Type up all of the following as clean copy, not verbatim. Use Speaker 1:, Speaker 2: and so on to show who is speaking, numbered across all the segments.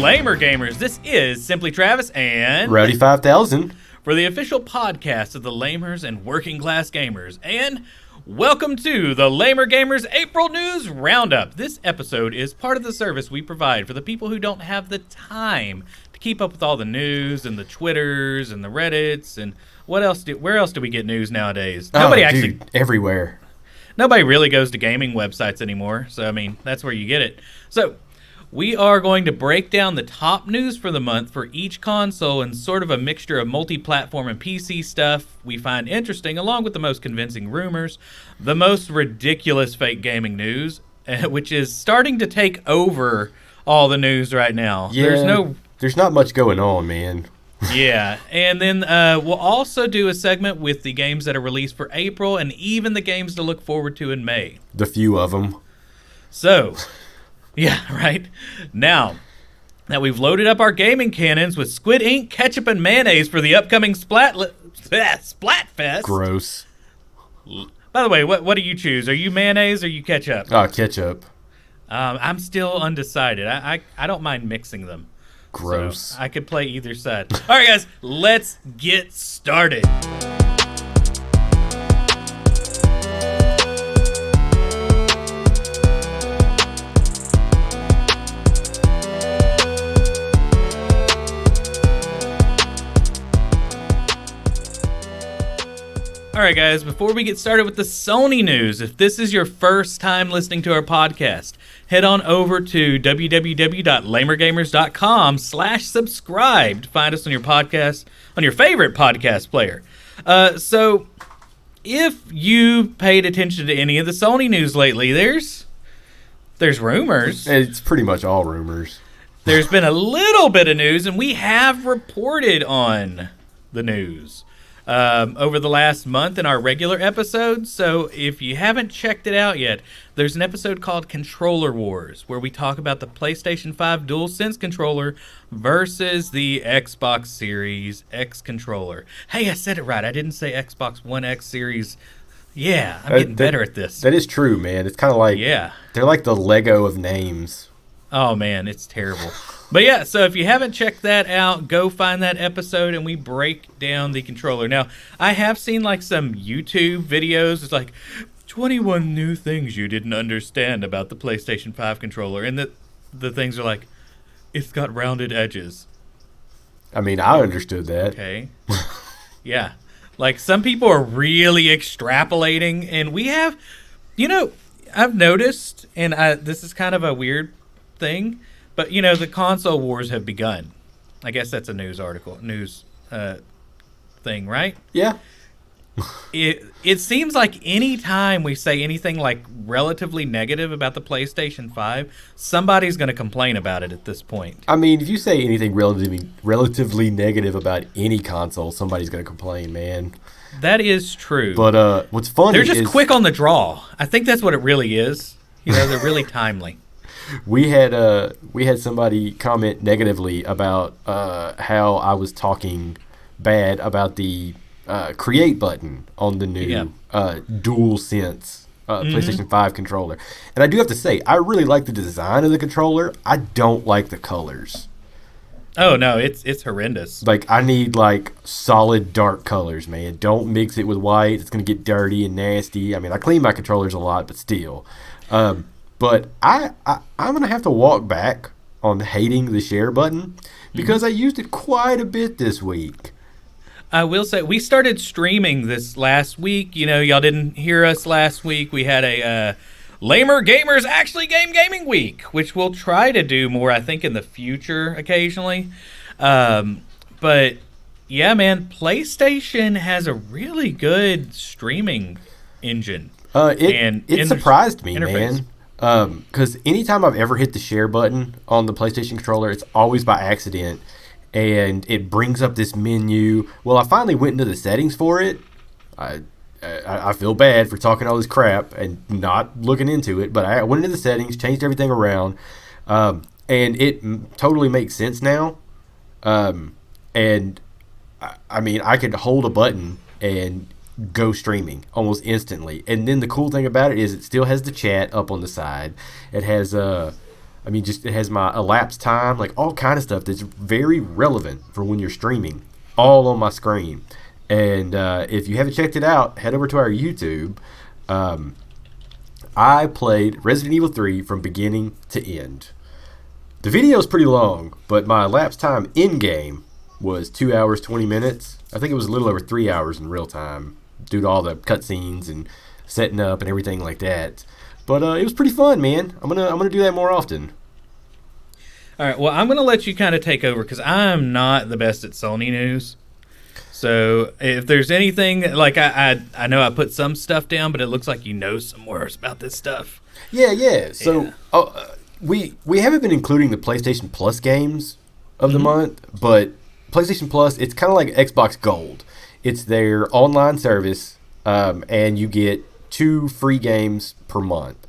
Speaker 1: Lamer Gamers. This is Simply Travis and
Speaker 2: Rowdy 5000
Speaker 1: for the official podcast of the Lamers and Working Class Gamers. And welcome to the Lamer Gamers April News Roundup. This episode is part of the service we provide for the people who don't have the time to keep up with all the news and the Twitters and the Reddits and where else do we get news nowadays?
Speaker 2: Everywhere.
Speaker 1: Nobody really goes to gaming websites anymore, so I mean, that's where you get it. So, we are going to break down the top news for the month for each console and sort of a mixture of multi-platform and PC stuff we find interesting, along with the most convincing rumors, the most ridiculous fake gaming news, which is starting to take over all the news right now.
Speaker 2: Yeah, there's not much going on, man.
Speaker 1: Yeah, and then we'll also do a segment with the games that are released for April and even the games to look forward to in May.
Speaker 2: The few of them.
Speaker 1: So, yeah, right. Now that we've loaded up our gaming cannons with squid ink, ketchup, and mayonnaise for the upcoming Splatfest.
Speaker 2: Gross.
Speaker 1: By the way, what do you choose? Are you mayonnaise or you ketchup?
Speaker 2: Ketchup.
Speaker 1: I'm still undecided. I don't mind mixing them.
Speaker 2: Gross.
Speaker 1: So I could play either side. All right, guys, let's get started. All right, guys, before we get started with the Sony news, if this is your first time listening to our podcast, head on over to www.lamergamers.com/subscribe to find us on your podcast, on your favorite podcast player. So if you paid attention to any of the Sony news lately, there's rumors.
Speaker 2: It's pretty much all rumors.
Speaker 1: There's been a little bit of news, and we have reported on the news over the last month in our regular episodes. So if you haven't checked it out yet, there's an episode called Controller Wars where we talk about the PlayStation 5 DualSense controller versus the Xbox Series X controller. Hey, I said it right. I didn't say Xbox One X Series. Yeah, I'm getting better at this.
Speaker 2: That is true, man. It's kind of like, they're like the Lego of names.
Speaker 1: Oh, man, it's terrible. But yeah, so if you haven't checked that out, go find that episode and we break down the controller. Now, I have seen like some YouTube videos. It's like 21 new things you didn't understand about the PlayStation 5 controller. And the things are like, it's got rounded edges.
Speaker 2: I mean, I understood that.
Speaker 1: Okay. Yeah. Like some people are really extrapolating. And we have, I've noticed, and this is kind of a weird thing, but, the console wars have begun. I guess that's a news thing, right?
Speaker 2: Yeah.
Speaker 1: It seems like any time we say anything like relatively negative about the PlayStation 5, somebody's going to complain about it at this point.
Speaker 2: I mean, if you say anything relatively negative about any console, somebody's going to complain, man.
Speaker 1: That is true.
Speaker 2: But what's funny is...
Speaker 1: They're just quick on the draw. I think that's what it really is. They're really timely.
Speaker 2: We had somebody comment negatively about how I was talking bad about the create button on the new DualSense PlayStation 5 controller. And I do have to say, I really like the design of the controller. I don't like the colors.
Speaker 1: Oh, no, it's horrendous.
Speaker 2: Like, I need, solid dark colors, man. Don't mix it with white. It's going to get dirty and nasty. I mean, I clean my controllers a lot, but still. But I'm going to have to walk back on hating the share button because I used it quite a bit this week.
Speaker 1: I will say, we started streaming this last week. Y'all didn't hear us last week. We had a Lamer Gamers Actually Gaming Week, which we'll try to do more, I think, in the future occasionally. But, yeah, man, PlayStation has a really good streaming engine.
Speaker 2: It surprised me, man. Because anytime I've ever hit the share button on the PlayStation controller, it's always by accident, and it brings up this menu. Well, I finally went into the settings for it. I feel bad for talking all this crap and not looking into it, but I went into the settings, changed everything around, and it totally makes sense now. And I mean, I could hold a button and go streaming almost instantly. And then the cool thing about it is it still has the chat up on the side. It has I mean, just it has my elapsed time, like all kind of stuff that's very relevant for when you're streaming, all on my screen. And if you haven't checked it out, head over to our YouTube. I played Resident Evil 3 from beginning to end. The video is pretty long, but my elapsed time in-game was 2 hours, 20 minutes. I think it was a little over 3 hours in real time due to all the cutscenes and setting up and everything like that. But it was pretty fun, man. I'm gonna do that more often.
Speaker 1: All right, well, I'm going to let you kind of take over because I'm not the best at Sony news. So if there's anything, like I know I put some stuff down, but it looks like you know some more about this stuff.
Speaker 2: Yeah. So we haven't been including the PlayStation Plus games of the month, but PlayStation Plus, it's kind of like Xbox Gold. It's their online service, and you get 2 free games per month.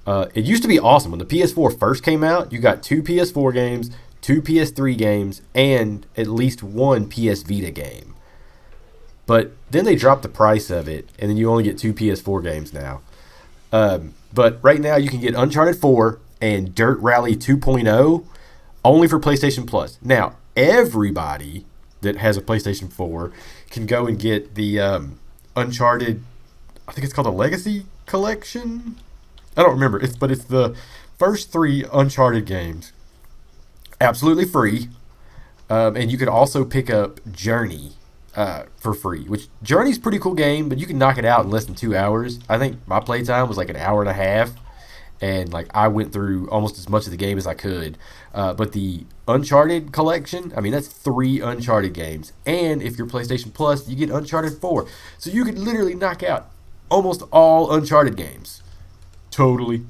Speaker 2: It used to be awesome. When the PS4 first came out, you got 2 PS4 games, 2 PS3 games, and at least 1 PS Vita game. But then they dropped the price of it, and then you only get 2 PS4 games now. But right now you can get Uncharted 4 and Dirt Rally 2.0 only for PlayStation Plus. Now, everybody that has a PlayStation 4 can go and get the Uncharted, I think it's called the Legacy Collection? I don't remember, but it's the first 3 Uncharted games. Absolutely free. And you could also pick up Journey for free, which Journey's a pretty cool game, but you can knock it out in less than 2 hours. I think my playtime was like an hour and a half, and like I went through almost as much of the game as I could. But the Uncharted collection, I mean, that's 3 Uncharted games, and if you're PlayStation Plus, you get Uncharted 4. So you could literally knock out almost all Uncharted games. Totally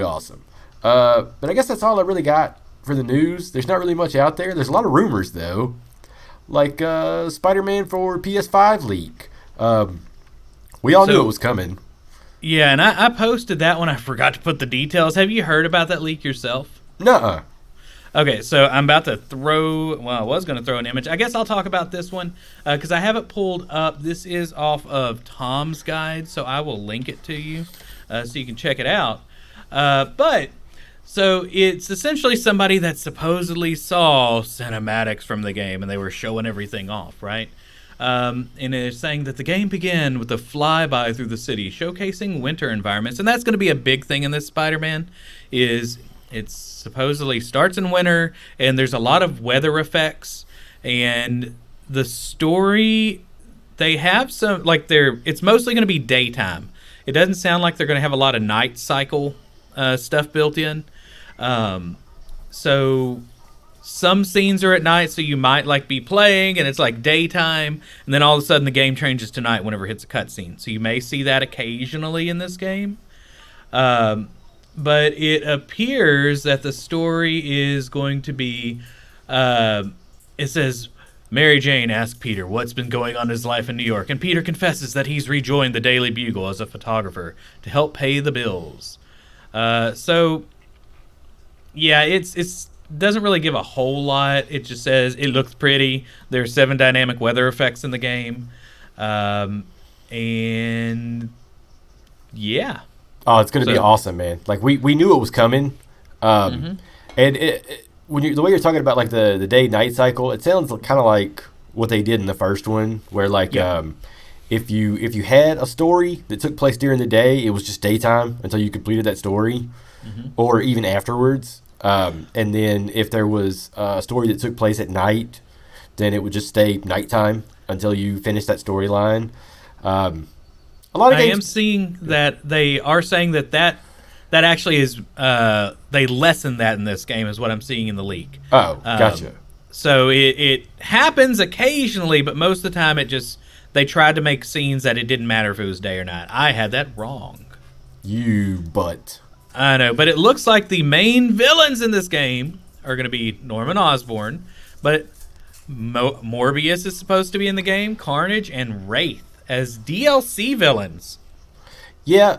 Speaker 2: awesome. But I guess that's all I really got for the news. There's not really much out there. There's a lot of rumors, though. Like Spider-Man for PS5 leak. We all knew it was coming.
Speaker 1: Yeah, and I posted that one. I forgot to put the details. Have you heard about that leak yourself?
Speaker 2: Nuh-uh.
Speaker 1: Okay, so I'm about to I was going to throw an image. I guess I'll talk about this one because I have it pulled up. This is off of Tom's Guide, so I will link it to you so you can check it out. So it's essentially somebody that supposedly saw cinematics from the game, and they were showing everything off, right? And it's saying that the game began with a flyby through the city, showcasing winter environments, and that's going to be a big thing in this Spider-Man. It supposedly starts in winter, and there's a lot of weather effects, and the story they have some it's mostly going to be daytime. It doesn't sound like they're going to have a lot of night cycle stuff built in. So some scenes are at night, so you might be playing and it's like daytime, and then all of a sudden the game changes to night whenever it hits a cutscene. So you may see that occasionally in this game. But it appears that the story is going to be, it says, Mary Jane asks Peter what's been going on in his life in New York, and Peter confesses that he's rejoined the Daily Bugle as a photographer to help pay the bills. It doesn't really give a whole lot. It just says it looks pretty. There's 7 dynamic weather effects in the game. And yeah.
Speaker 2: Oh, it's going to be awesome, man. Like we knew it was coming. And the way you're talking about like the day-night cycle, it sounds kind of like what they did in the first one, where if you had a story that took place during the day, it was just daytime until you completed that story, or even afterwards. And then if there was a story that took place at night, then it would just stay nighttime until you finish that storyline. A lot of games.
Speaker 1: I am seeing that they are saying that actually is they lessen that in this game is what I'm seeing in the leak.
Speaker 2: Oh, gotcha.
Speaker 1: So it happens occasionally, but most of the time they tried to make scenes that it didn't matter if it was day or night. I had that wrong. I know, but it looks like the main villains in this game are going to be Norman Osborn, but Morbius is supposed to be in the game, Carnage, and Wraith as DLC villains.
Speaker 2: Yeah,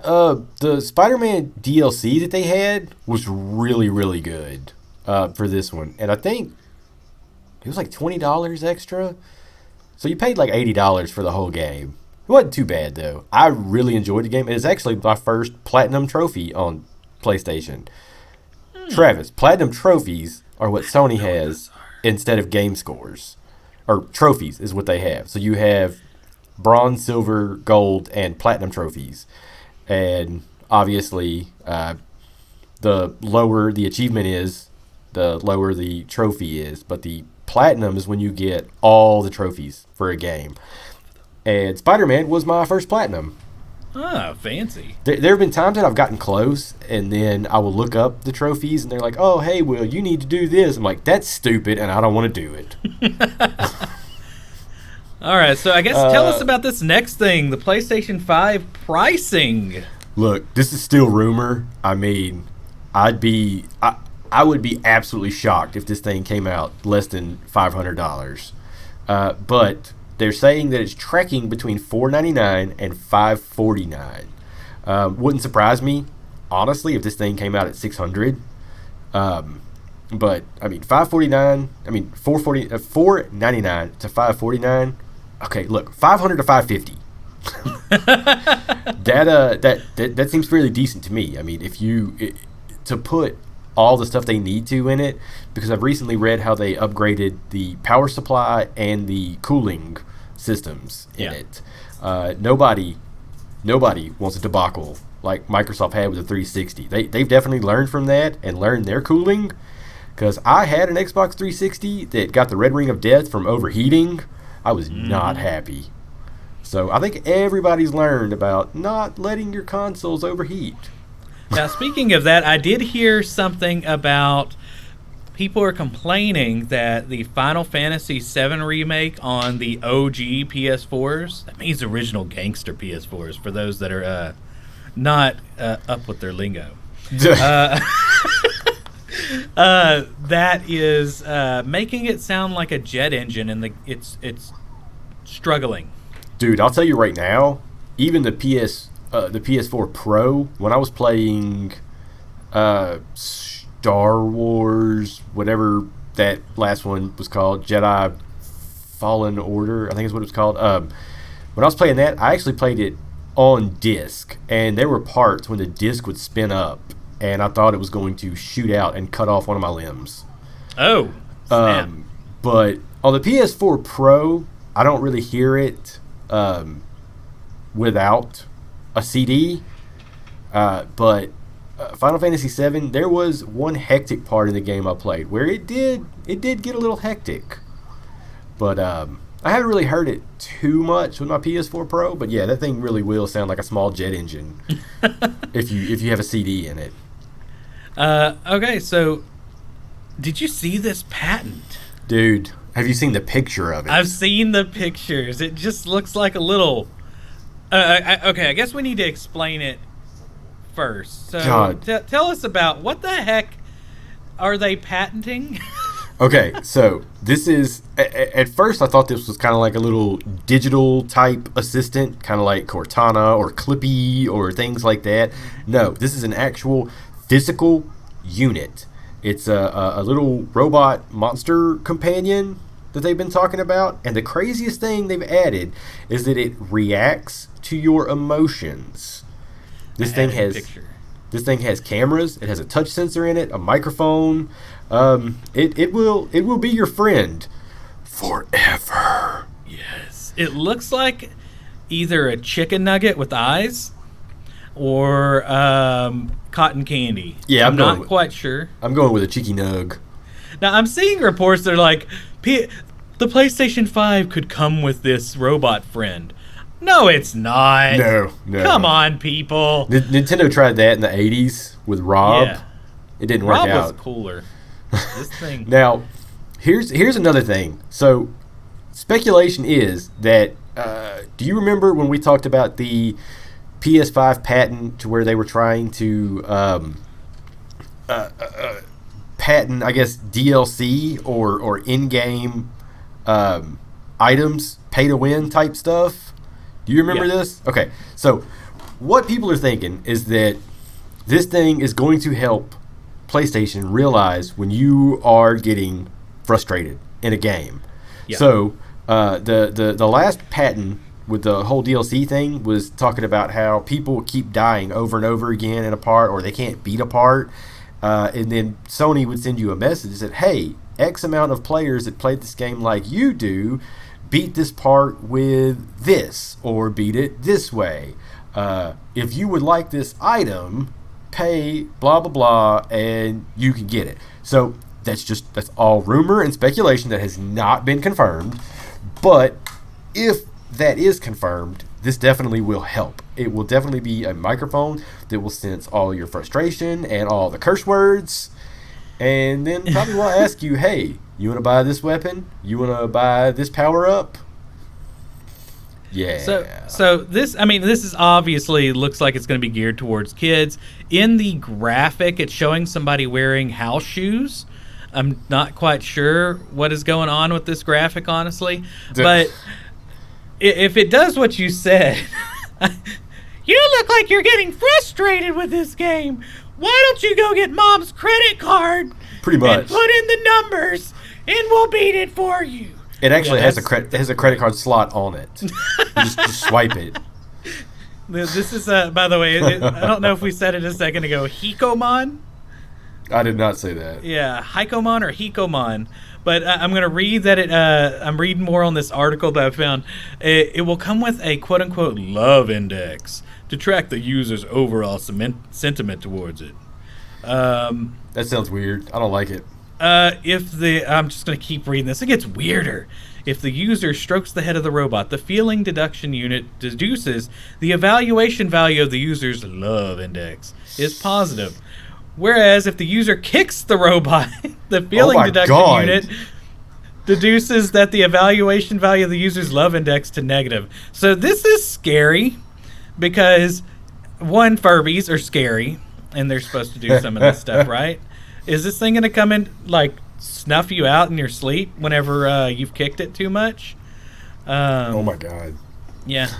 Speaker 2: the Spider-Man DLC that they had was really, really good for this one. And I think it was like $20 extra. So you paid like $80 for the whole game. It wasn't too bad, though. I really enjoyed the game. It's actually my first Platinum trophy on PlayStation. Travis, platinum trophies are what Sony has instead of game scores. Or trophies is what they have. So you have bronze, silver, gold, and platinum trophies. And obviously, the lower the achievement is, the lower the trophy is. But the platinum is when you get all the trophies for a game. And Spider-Man was my first platinum.
Speaker 1: Ah, fancy.
Speaker 2: There have been times that I've gotten close, and then I will look up the trophies, and they're like, oh, hey, Will, you need to do this. I'm like, that's stupid, and I don't want to do it.
Speaker 1: All right, so I guess tell us about this next thing, the PlayStation 5 pricing.
Speaker 2: Look, this is still rumor. I mean, I would be absolutely shocked if this thing came out less than $500. But they're saying that it's tracking between $499 and $549. Wouldn't surprise me, honestly, if this thing came out at $600. But I mean, $549. I mean, $499 to $549. Okay, look, $500 to $550. That seems fairly decent to me. I mean, to put all the stuff they need to in it, because I've recently read how they upgraded the power supply and the cooling systems in it. Nobody wants a debacle like Microsoft had with the 360. They've definitely learned from that and learned their cooling, because I had an Xbox 360 that got the red ring of death from overheating. I was not happy. So I think everybody's learned about not letting your consoles overheat.
Speaker 1: Now, speaking of that, I did hear something about people are complaining that the Final Fantasy VII remake on the OG PS4s, that means original gangster PS4s for those that are not up with their lingo, that is making it sound like a jet engine, and it's struggling.
Speaker 2: Dude, I'll tell you right now, even the PS4 Pro, when I was playing Star Wars, whatever that last one was called, Jedi Fallen Order, I think is what it was called. When I was playing that, I actually played it on disc, and there were parts when the disc would spin up, and I thought it was going to shoot out and cut off one of my limbs.
Speaker 1: Oh, snap.
Speaker 2: But on the PS4 Pro, I don't really hear it without a CD. But Final Fantasy VII, there was one hectic part in the game I played where it did get a little hectic. But I haven't really heard it too much with my PS4 Pro. But yeah, that thing really will sound like a small jet engine if you have a CD in it.
Speaker 1: Okay, so did you see this patent?
Speaker 2: Dude, have you seen the picture of it?
Speaker 1: I've seen the pictures. It just looks like a little... okay, I guess we need to explain it first. So tell us about what the heck are they patenting?
Speaker 2: Okay, so this is... At first, I thought this was kind of like a little digital type assistant, kind of like Cortana or Clippy or things like that. No, this is an actual physical unit. It's a little robot monster companion that they've been talking about. And the craziest thing they've added is that it reacts to your emotions. This thing has cameras. It has a touch sensor in it, a microphone. It will be your friend forever.
Speaker 1: Yes. It looks like either a chicken nugget with eyes or cotton candy.
Speaker 2: Yeah,
Speaker 1: I'm not quite sure.
Speaker 2: I'm going with a cheeky nug.
Speaker 1: Now, I'm seeing reports that are like, the PlayStation 5 could come with this robot friend. No, it's not.
Speaker 2: No.
Speaker 1: Come on, people.
Speaker 2: Nintendo tried that in the 80s with Rob.
Speaker 1: Yeah.
Speaker 2: It didn't work out.
Speaker 1: Rob was cooler. This thing.
Speaker 2: Now, here's another thing. So, speculation is that, do you remember when we talked about the PS5 patent to where they were trying to patent, I guess, DLC or in-game items, pay-to-win type stuff? Do you remember this? Okay, so what people are thinking is that this thing is going to help PlayStation realize when you are getting frustrated in a game. Yeah. So the last patent with the whole DLC thing was talking about how people keep dying over and over again in a part, or they can't beat a part, And then Sony would send you a message that said, hey, X amount of players that played this game like you do beat this part with this, or beat it this way. If you would like this item, pay blah blah blah and you can get it. So that's all rumor and speculation that has not been confirmed. But if that is confirmed, this definitely will help. It will definitely be a microphone that will sense all your frustration and all the curse words, and then probably will ask you, hey, you want to buy this weapon? You want to buy this power up? Yeah.
Speaker 1: So this is obviously looks like it's going to be geared towards kids. In the graphic, it's showing somebody wearing house shoes. I'm not quite sure what is going on with this graphic, honestly. But if it does what you said, you look like you're getting frustrated with this game. Why don't you go get mom's credit card?
Speaker 2: Pretty much.
Speaker 1: And put in the numbers, and we'll beat it for you.
Speaker 2: It actually has a credit card slot on it. just swipe it.
Speaker 1: This is, by the way, I don't know if we said it a second ago, Hikomon?
Speaker 2: I did not say that.
Speaker 1: Yeah, Hikomon or Hikomon. But I'm going to read that I'm reading more on this article that I found. It will come with a quote-unquote love index to track the user's overall sentiment towards it.
Speaker 2: That sounds weird. I don't like it.
Speaker 1: I'm just going to keep reading this. It gets weirder. If the user strokes the head of the robot, the feeling deduction unit deduces the evaluation value of the user's love index is positive. Whereas if the user kicks the robot, the feeling deduction unit deduces that the evaluation value of the user's love index to negative. So this is scary because, one, Furbies are scary, and they're supposed to do some of this stuff, right? Is this thing going to come in, like, snuff you out in your sleep whenever you've kicked it too much?
Speaker 2: Oh, my God.
Speaker 1: Yeah.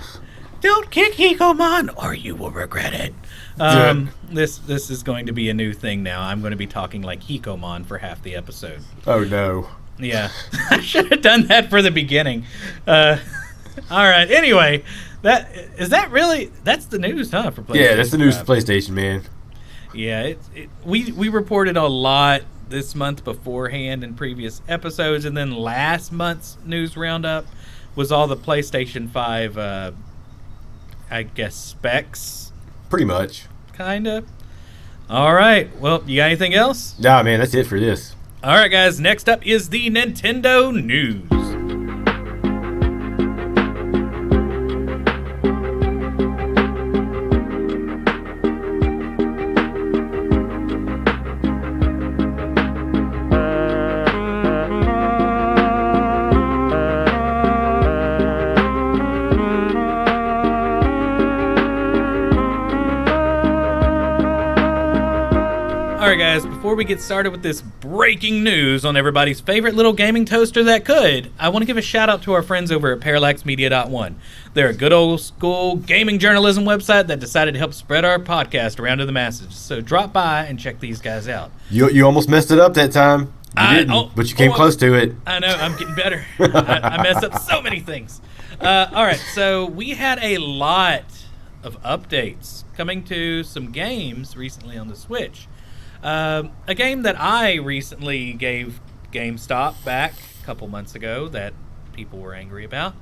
Speaker 1: Don't kick Hikomon, or you will regret it. This is going to be a new thing now. I'm going to be talking like Hikomon for half the episode.
Speaker 2: Oh, no.
Speaker 1: Yeah. I should have done that for the beginning. All right. Anyway, that's the news, huh? For PlayStation.
Speaker 2: Yeah, that's the news for PlayStation, man.
Speaker 1: Yeah, we reported a lot this month beforehand in previous episodes, and then last month's news roundup was all the PlayStation 5, I guess, specs.
Speaker 2: Pretty much.
Speaker 1: Kind of. All right. Well, you got anything else?
Speaker 2: Nah, man, that's it for this.
Speaker 1: All right, guys. Next up is the Nintendo news. Alright guys, before we get started with this breaking news on everybody's favorite little gaming toaster that could, I want to give a shout out to our friends over at ParallaxMedia.1. They're a good old school gaming journalism website that decided to help spread our podcast around to the masses. So drop by and check these guys out.
Speaker 2: You almost messed it up that time. You didn't, but you came close to it.
Speaker 1: I know, I'm getting better. I messed up so many things. Alright, so we had a lot of updates coming to some games recently on the Switch. A game that I recently gave GameStop back a couple months ago that people were angry about,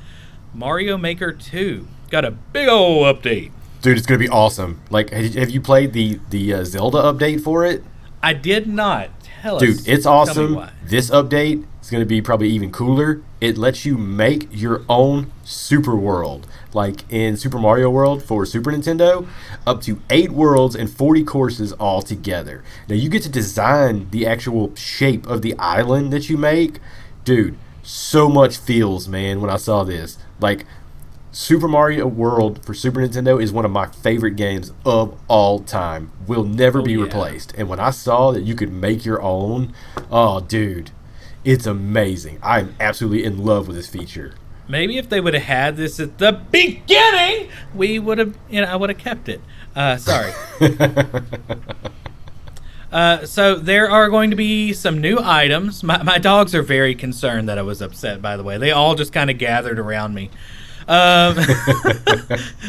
Speaker 1: Mario Maker 2, got a big old update.
Speaker 2: Dude, it's going to be awesome. Like, have you played the Zelda update for it?
Speaker 1: I did not. Tell us.
Speaker 2: Dude, it's awesome. This update is going to be probably even cooler. It lets you make your own super world. Like in Super Mario World for Super Nintendo, up to 8 worlds and 40 courses all together. Now, you get to design the actual shape of the island that you make. Dude, so much feels, man, when I saw this. Like, Super Mario World for Super Nintendo is one of my favorite games of all time. Will never be replaced. And when I saw that you could make your own, oh, dude, it's amazing. I'm absolutely in love with this feature.
Speaker 1: Maybe if they would have had this at the beginning, we would have, I would have kept it. Sorry. So there are going to be some new items. My dogs are very concerned that I was upset, by the way. They all just kind of gathered around me. Um,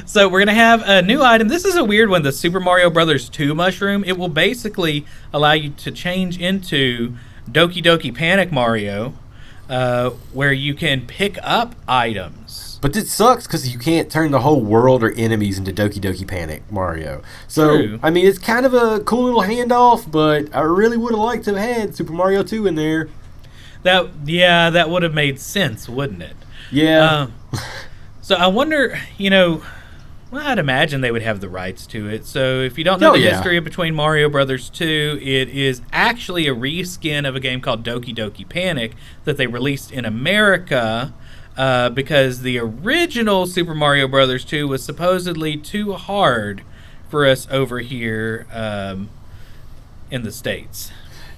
Speaker 1: so we're going to have a new item. This is a weird one, the Super Mario Brothers 2 mushroom. It will basically allow you to change into Doki Doki Panic Mario, where you can pick up items.
Speaker 2: But this sucks because you can't turn the whole world or enemies into Doki Doki Panic Mario. So,
Speaker 1: True.
Speaker 2: I mean, it's kind of a cool little handoff, but I really would have liked to have had Super Mario 2 in there.
Speaker 1: That would have made sense, wouldn't it?
Speaker 2: Yeah.
Speaker 1: So I wonder, well, I'd imagine they would have the rights to it. So if you don't know the history between Mario Brothers 2, it is actually a reskin of a game called Doki Doki Panic that they released in America because the original Super Mario Brothers 2 was supposedly too hard for us over here in the States.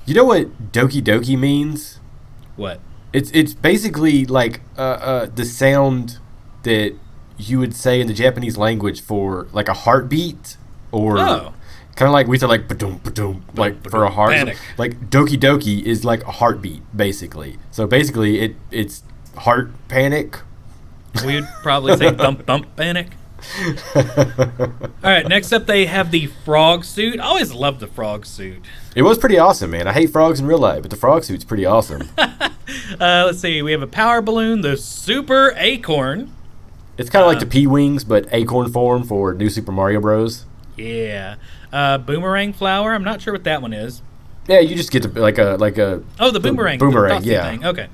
Speaker 2: You know what Doki Doki means?
Speaker 1: What?
Speaker 2: It's basically like the sound that you would say in the Japanese language for like a heartbeat, or kind of like we say like ba-doom, ba-doom, like for a heart.
Speaker 1: Panic.
Speaker 2: Like Doki Doki is like a heartbeat basically. So basically it's heart panic.
Speaker 1: We'd probably say thump thump panic. All right, next up they have the frog suit. I always loved the frog suit.
Speaker 2: It was pretty awesome, man. I hate frogs in real life, but the frog suit's pretty awesome.
Speaker 1: Let's see. We have a power balloon, the Super Acorn.
Speaker 2: It's kind of like the P-Wings, but acorn form for New Super Mario Bros.
Speaker 1: Yeah. Boomerang flower. I'm not sure what that one is.
Speaker 2: Yeah, you just get to, like a
Speaker 1: the boomerang.
Speaker 2: Boomerang,
Speaker 1: the
Speaker 2: yeah.
Speaker 1: thing. Okay.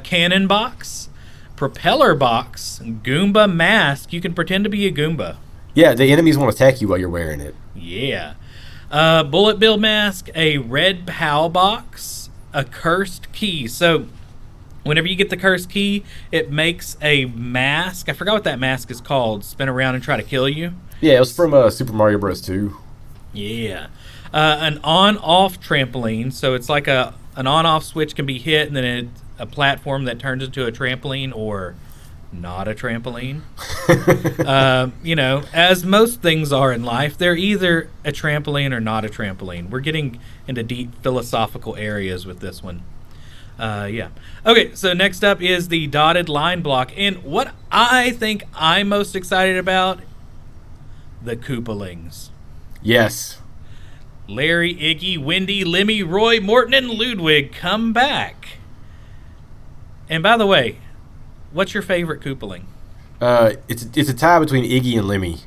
Speaker 1: Cannon box, propeller box, Goomba mask. You can pretend to be a Goomba.
Speaker 2: Yeah, the enemies won't attack you while you're wearing it.
Speaker 1: Yeah. Bullet bill mask, a red POW box, a cursed key. So whenever you get the cursed key, it makes a mask. I forgot what that mask is called. Spin around and try to kill you.
Speaker 2: Yeah, it was from Super Mario Bros. 2.
Speaker 1: Yeah. An on-off trampoline. So it's like an on-off switch can be hit, and then a platform that turns into a trampoline or not a trampoline. As most things are in life, they're either a trampoline or not a trampoline. We're getting into deep philosophical areas with this one. Yeah. Okay, so next up is the dotted line block. And what I think I'm most excited about, the Koopalings.
Speaker 2: Yes.
Speaker 1: Larry, Iggy, Wendy, Lemmy, Roy, Morton, and Ludwig come back. And by the way, what's your favorite Koopaling?
Speaker 2: It's a tie between Iggy and Lemmy.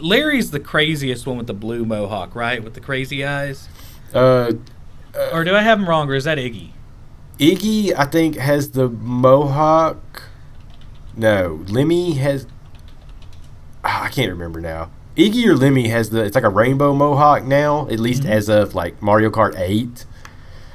Speaker 1: Larry's the craziest one with the blue mohawk, right? With the crazy eyes? Or do I have him wrong, or is that Iggy?
Speaker 2: Iggy, I think, has the mohawk. No, Lemmy has... I can't remember now. Iggy or Lemmy has it's like a rainbow mohawk now, at least as of like Mario Kart 8.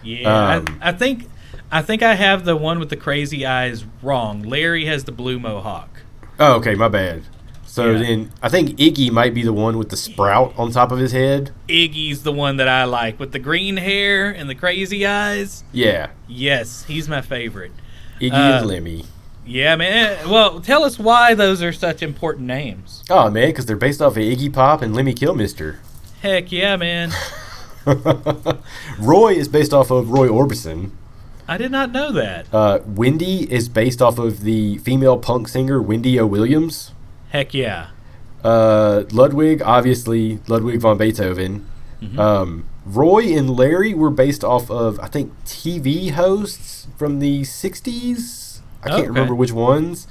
Speaker 1: Yeah, I think I have the one with the crazy eyes wrong. Larry has the blue mohawk.
Speaker 2: Oh, okay, my bad. So then I think Iggy might be the one with the sprout on top of his head.
Speaker 1: Iggy's the one that I like with the green hair and the crazy eyes.
Speaker 2: Yeah.
Speaker 1: Yes, he's my favorite.
Speaker 2: Iggy and Lemmy.
Speaker 1: Yeah, man. Well, tell us why those are such important names.
Speaker 2: Oh, man, because they're based off of Iggy Pop and Lemmy Kilmister.
Speaker 1: Heck yeah, man.
Speaker 2: Roy is based off of Roy Orbison.
Speaker 1: I did not know that.
Speaker 2: Wendy is based off of the female punk singer Wendy O. Williams.
Speaker 1: Heck yeah.
Speaker 2: Ludwig, obviously, Ludwig von Beethoven. Mm-hmm. Roy and Larry were based off of, I think, TV hosts from the 60s. I can't remember which ones.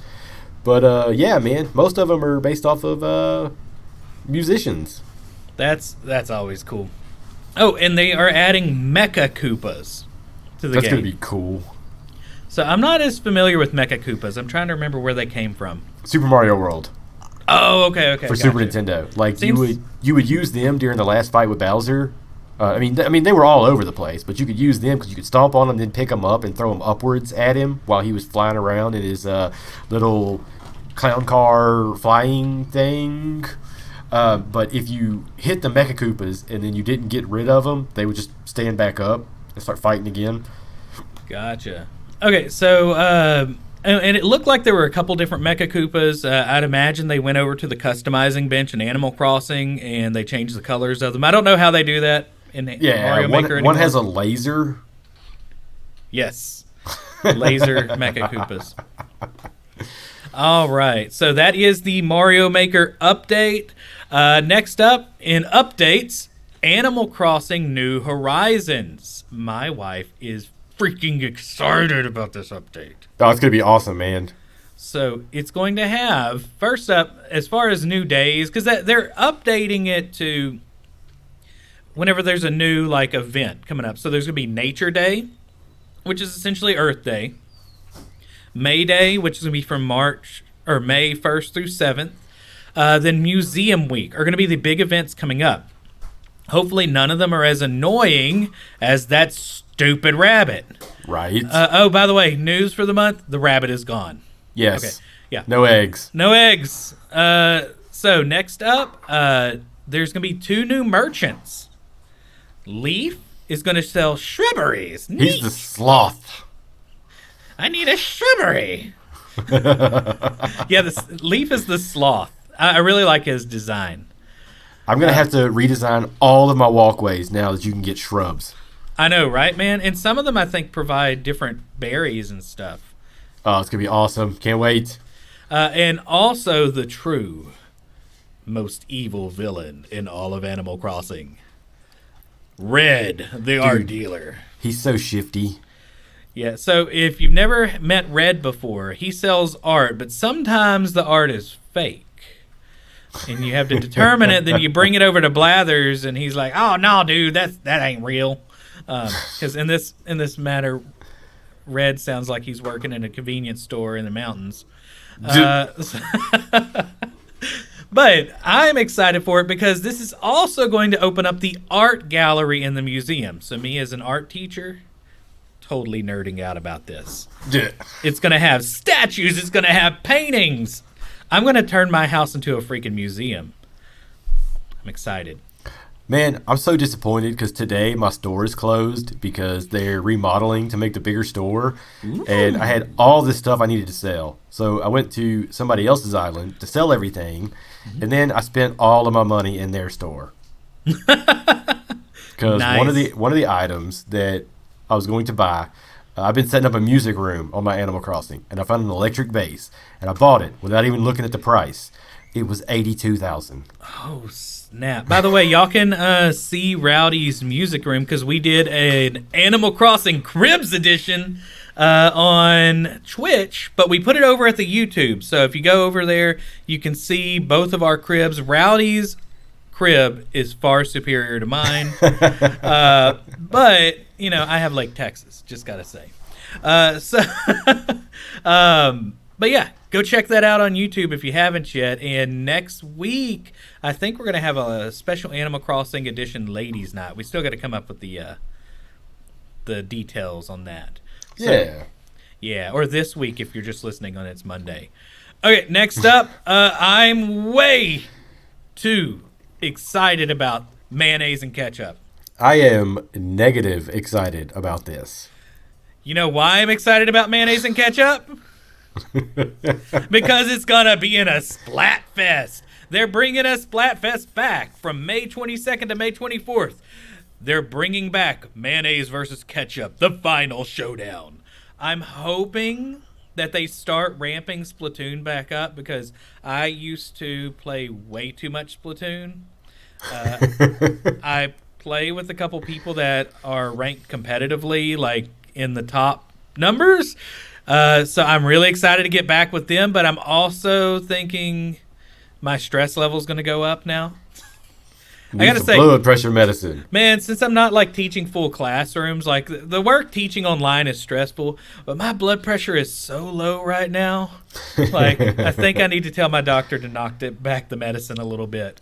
Speaker 2: But, yeah, man, most of them are based off of musicians.
Speaker 1: That's always cool. Oh, and they are adding Mecha Koopas to the game.
Speaker 2: That's going to be cool.
Speaker 1: So I'm not as familiar with Mecha Koopas. I'm trying to remember where they came from.
Speaker 2: Super Mario World.
Speaker 1: Oh, okay.
Speaker 2: For Super Nintendo. Like, you would use them during the last fight with Bowser. I mean, they were all over the place, but you could use them because you could stomp on them, then pick them up and throw them upwards at him while he was flying around in his little clown car flying thing. But if you hit the Mecha Koopas and then you didn't get rid of them, they would just stand back up and start fighting again.
Speaker 1: Gotcha. Okay, so and it looked like there were a couple different Mecha Koopas. I'd imagine they went over to the customizing bench in Animal Crossing and they changed the colors of them. I don't know how they do that in Mario Maker anymore.
Speaker 2: One has a laser.
Speaker 1: Yes. Laser Mecha Koopas. All right, so that is the Mario Maker update. Next up in updates, Animal Crossing New Horizons. My wife is freaking excited about this update.
Speaker 2: Oh, it's going to be awesome, man.
Speaker 1: So it's going to have, first up, as far as new days, because they're updating it to whenever there's a new event coming up. So there's going to be Nature Day, which is essentially Earth Day. May Day, which is going to be from May 1st through 7th. Then Museum Week are going to be the big events coming up. Hopefully none of them are as annoying as that stupid rabbit.
Speaker 2: Right.
Speaker 1: Oh, by the way, news for the month, the rabbit is gone.
Speaker 2: Yes.
Speaker 1: Okay. Yeah.
Speaker 2: No eggs.
Speaker 1: No eggs. So next up, there's going to be 2 new merchants. Leaf is going to sell shrubberies. Neat.
Speaker 2: He's the sloth.
Speaker 1: I need a shrubbery. Yeah, Leaf is the sloth. I really like his design.
Speaker 2: I'm going to have to redesign all of my walkways now that you can get shrubs.
Speaker 1: I know, right, man? And some of them, I think, provide different berries and stuff.
Speaker 2: Oh, it's going to be awesome. Can't wait.
Speaker 1: And also the true most evil villain in all of Animal Crossing. Red, the art dealer.
Speaker 2: He's so shifty.
Speaker 1: Yeah, so if you've never met Red before, he sells art, but sometimes the art is fake. And you have to determine it, then you bring it over to Blathers, and he's like, "Oh no, dude, that ain't real." Because in this matter, Red sounds like he's working in a convenience store in the mountains. But I'm excited for it because this is also going to open up the art gallery in the museum. So me as an art teacher, totally nerding out about this.
Speaker 2: Yeah.
Speaker 1: It's going to have statues. It's going to have paintings. I'm going to turn my house into a freaking museum. I'm excited.
Speaker 2: Man, I'm so disappointed because today my store is closed because they're remodeling to make the bigger store. Ooh. And I had all this stuff I needed to sell. So I went to somebody else's island to sell everything. Mm-hmm. And then I spent all of my money in their store. Because
Speaker 1: nice.
Speaker 2: one of the items that I was going to buy, I've been setting up a music room on my Animal Crossing, and I found an electric bass, and I bought it without even looking at the price. It was $82,000.
Speaker 1: Oh, snap. By the way, y'all can see Rowdy's music room because we did an Animal Crossing Cribs edition on Twitch, but we put it over at the YouTube. So if you go over there, you can see both of our cribs. Rowdy's crib is far superior to mine. But, I have Lake Texas, just got to say. But yeah, go check that out on YouTube if you haven't yet. And next week, I think we're going to have a special Animal Crossing edition ladies' night. We still got to come up with the details on that. So,
Speaker 2: yeah.
Speaker 1: Yeah, or this week if you're just listening on it's Monday. Okay, next up, I'm way too excited about mayonnaise and ketchup.
Speaker 2: I am negative excited about this.
Speaker 1: You know why I'm excited about mayonnaise and ketchup? Because it's gonna be in a Splatfest. They're bringing a Splatfest back from May 22nd to May 24th. They're bringing back mayonnaise versus ketchup, the final showdown. I'm hoping that they start ramping Splatoon back up because I used to play way too much Splatoon. I play with a couple people that are ranked competitively, like in the top numbers. So I'm really excited to get back with them, but I'm also thinking my stress level is going to go up now. I gotta say,
Speaker 2: blood pressure medicine.
Speaker 1: Man, since I'm not teaching full classrooms, the work teaching online is stressful, but my blood pressure is so low right now. I think I need to tell my doctor to knock back the medicine a little bit.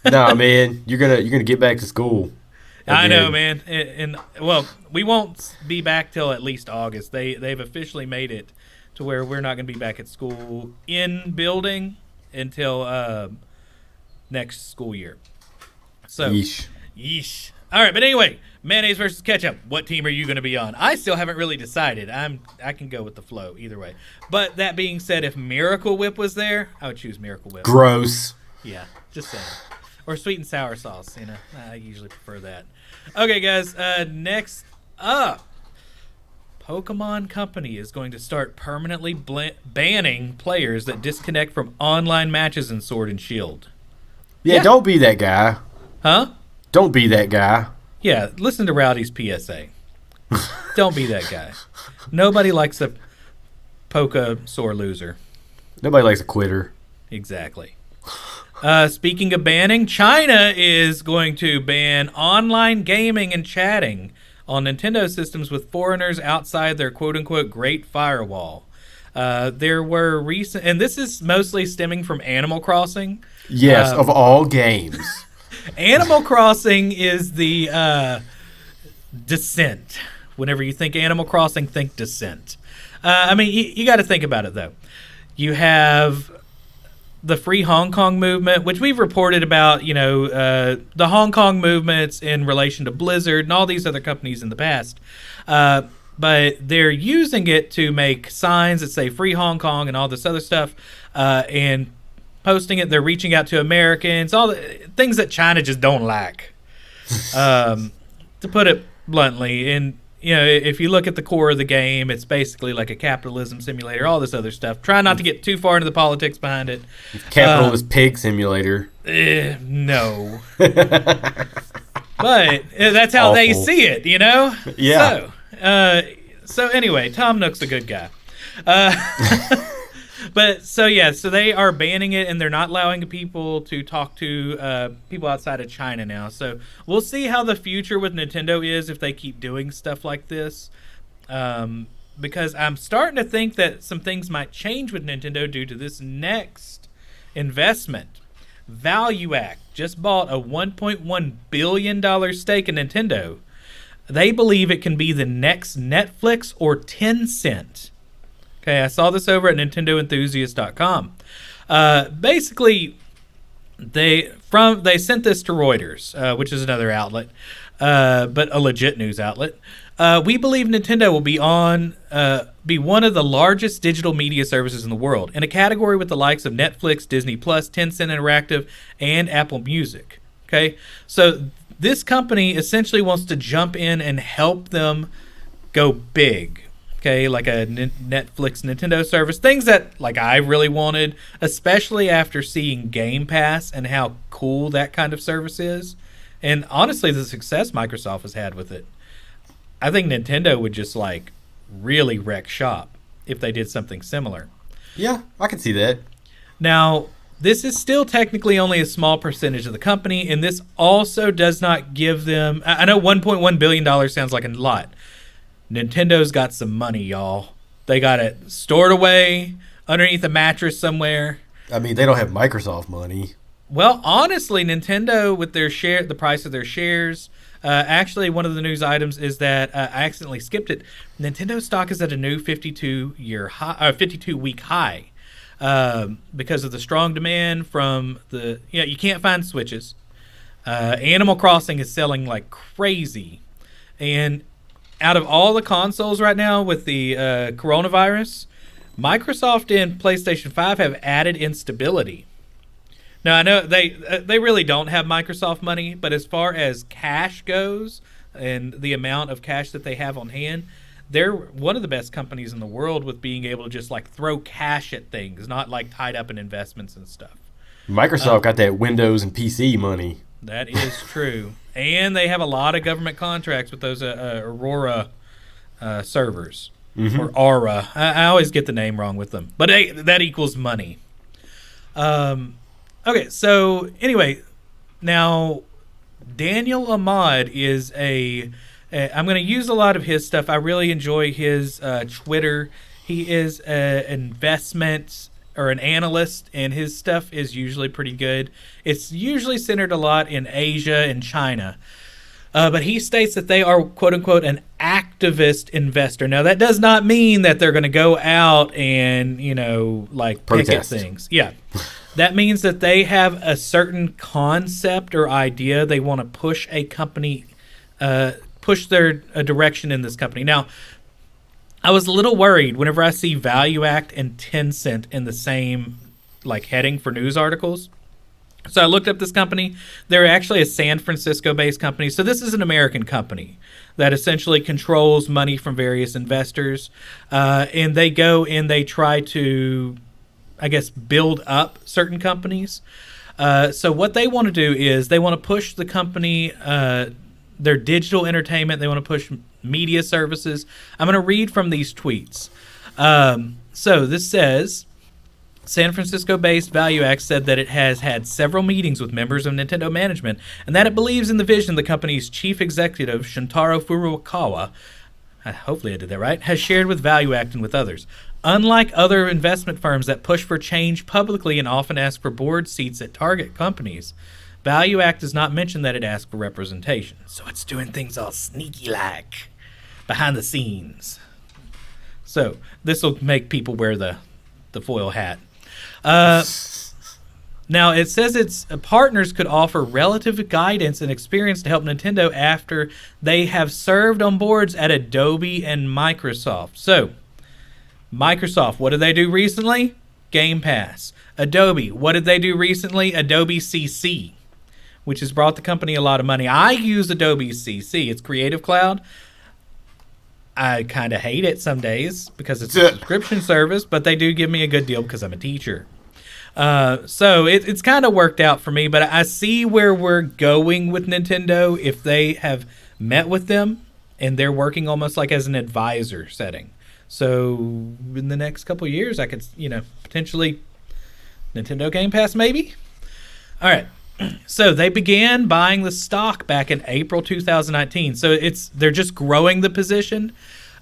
Speaker 2: Nah, man, you're gonna get back to school.
Speaker 1: Again. I know, man, and we won't be back till at least August. They've officially made it to where we're not gonna be back at school in building until next school year. So, yeesh. All right, but anyway, mayonnaise versus ketchup. What team are you going to be on? I still haven't really decided. I can go with the flow either way. But that being said, if Miracle Whip was there, I would choose Miracle Whip.
Speaker 2: Gross.
Speaker 1: Yeah, just saying. Or sweet and sour sauce. I usually prefer that. Okay, guys. Next up, Pokemon Company is going to start permanently banning players that disconnect from online matches in Sword and Shield.
Speaker 2: Yeah, don't be that guy.
Speaker 1: Huh?
Speaker 2: Don't be that guy.
Speaker 1: Yeah, listen to Rowdy's PSA. Don't be that guy. Nobody likes a sore loser.
Speaker 2: Nobody likes a quitter.
Speaker 1: Exactly. Speaking of banning, China is going to ban online gaming and chatting on Nintendo systems with foreigners outside their quote-unquote Great Firewall. There were recent, and this is mostly stemming from Animal Crossing.
Speaker 2: Yes, of all games.
Speaker 1: Animal Crossing is the Descent. Whenever you think Animal Crossing, think Descent. I mean, you got to think about it, though. You have the Free Hong Kong movement, which we've reported about, the Hong Kong movements in relation to Blizzard and all these other companies in the past. But they're using it to make signs that say Free Hong Kong and all this other stuff, and posting it. They're reaching out to Americans, all the things that China just don't like, to put it bluntly. And if you look at the core of the game, it's basically like a capitalism simulator, all this other stuff. Try not to get too far into the politics behind it.
Speaker 2: Capitalist pig simulator.
Speaker 1: No. But that's how they see it,
Speaker 2: Yeah.
Speaker 1: So anyway, Tom Nook's a good guy. But so they are banning it, and they're not allowing people to talk to people outside of China now. So we'll see how the future with Nintendo is if they keep doing stuff like this. Because I'm starting to think that some things might change with Nintendo due to this next investment. Value Act just bought a $1.1 billion stake in Nintendo. They believe it can be the next Netflix or Tencent. Okay, I saw this over at NintendoEnthusiast.com. Basically, they sent this to Reuters, which is another outlet, but a legit news outlet. We believe Nintendo will be one of the largest digital media services in the world, in a category with the likes of Netflix, Disney Plus, Tencent Interactive, and Apple Music. Okay, so this company essentially wants to jump in and help them go big. Okay, like a Netflix Nintendo service, things that like I really wanted, especially after seeing Game Pass and how cool that kind of service is, and honestly the success Microsoft has had with it. I think Nintendo would just like really wreck shop if they did something similar.
Speaker 2: Yeah, I can see that.
Speaker 1: Now, this is still technically only a small percentage of the company, and this also does not give them, I know $1.1 billion sounds like a lot. Nintendo's got some money, y'all. They got it stored away underneath a mattress somewhere.
Speaker 2: I mean, they don't have Microsoft money.
Speaker 1: Well, honestly, Nintendo, with their the price of their shares, actually, one of the news items is that I accidentally skipped it. Nintendo stock is at a new 52-week high because of the strong demand from the. You can't find Switches. Animal Crossing is selling like crazy, and out of all the consoles right now with the coronavirus, Microsoft and PlayStation 5 have added instability. Now, I know they really don't have Microsoft money, but as far as cash goes and the amount of cash that they have on hand, they're one of the best companies in the world with being able to just like throw cash at things, not like tied up in investments and stuff.
Speaker 2: Microsoft got that Windows and PC money.
Speaker 1: That is true. And they have a lot of government contracts with those Aurora servers. Mm-hmm. Or Aura. I always get the name wrong with them. But hey, that equals money. Okay, so anyway, now Daniel Ahmad is I'm going to use a lot of his stuff. I really enjoy his Twitter. He is an investment or an analyst, and his stuff is usually pretty good. It's usually centered a lot in Asia and China. But he states that they are, quote-unquote, an activist investor. Now, that does not mean that they're going to go out and, picket things. Yeah. That means that they have a certain concept or idea. They want to push a company, push their direction in this company. Now, I was a little worried whenever I see Value Act and Tencent in the same heading for news articles. So I looked up this company. They're actually a San Francisco-based company. So this is an American company that essentially controls money from various investors. And they go and they try to, I guess, build up certain companies. So what they want to do is they want to push the company, their digital entertainment. They want to push media services. I'm going to read from these tweets. So this says, San Francisco-based ValueX said that it has had several meetings with members of Nintendo management and that it believes in the vision the company's chief executive, Shuntaro Furukawa, hopefully I did that right, has shared with ValueAct and with others. Unlike other investment firms that push for change publicly and often ask for board seats at target companies, ValueAct does not mention that it asked for representation. So it's doing things all sneaky-like, behind the scenes. So this will make people wear the foil hat. Now, it says its partners could offer relative guidance and experience to help Nintendo after they have served on boards at Adobe and Microsoft. So, Microsoft, what did they do recently? Game Pass. Adobe, what did they do recently? Adobe CC, which has brought the company a lot of money. I use Adobe CC. It's Creative Cloud. I kind of hate it some days because it's a subscription service, but they do give me a good deal because I'm a teacher. So it's kind of worked out for me, but I see where we're going with Nintendo if they have met with them and they're working almost like as an advisor setting. So in the next couple of years, I could, potentially Nintendo Game Pass maybe. All right. So they began buying the stock back in April 2019. So they're just growing the position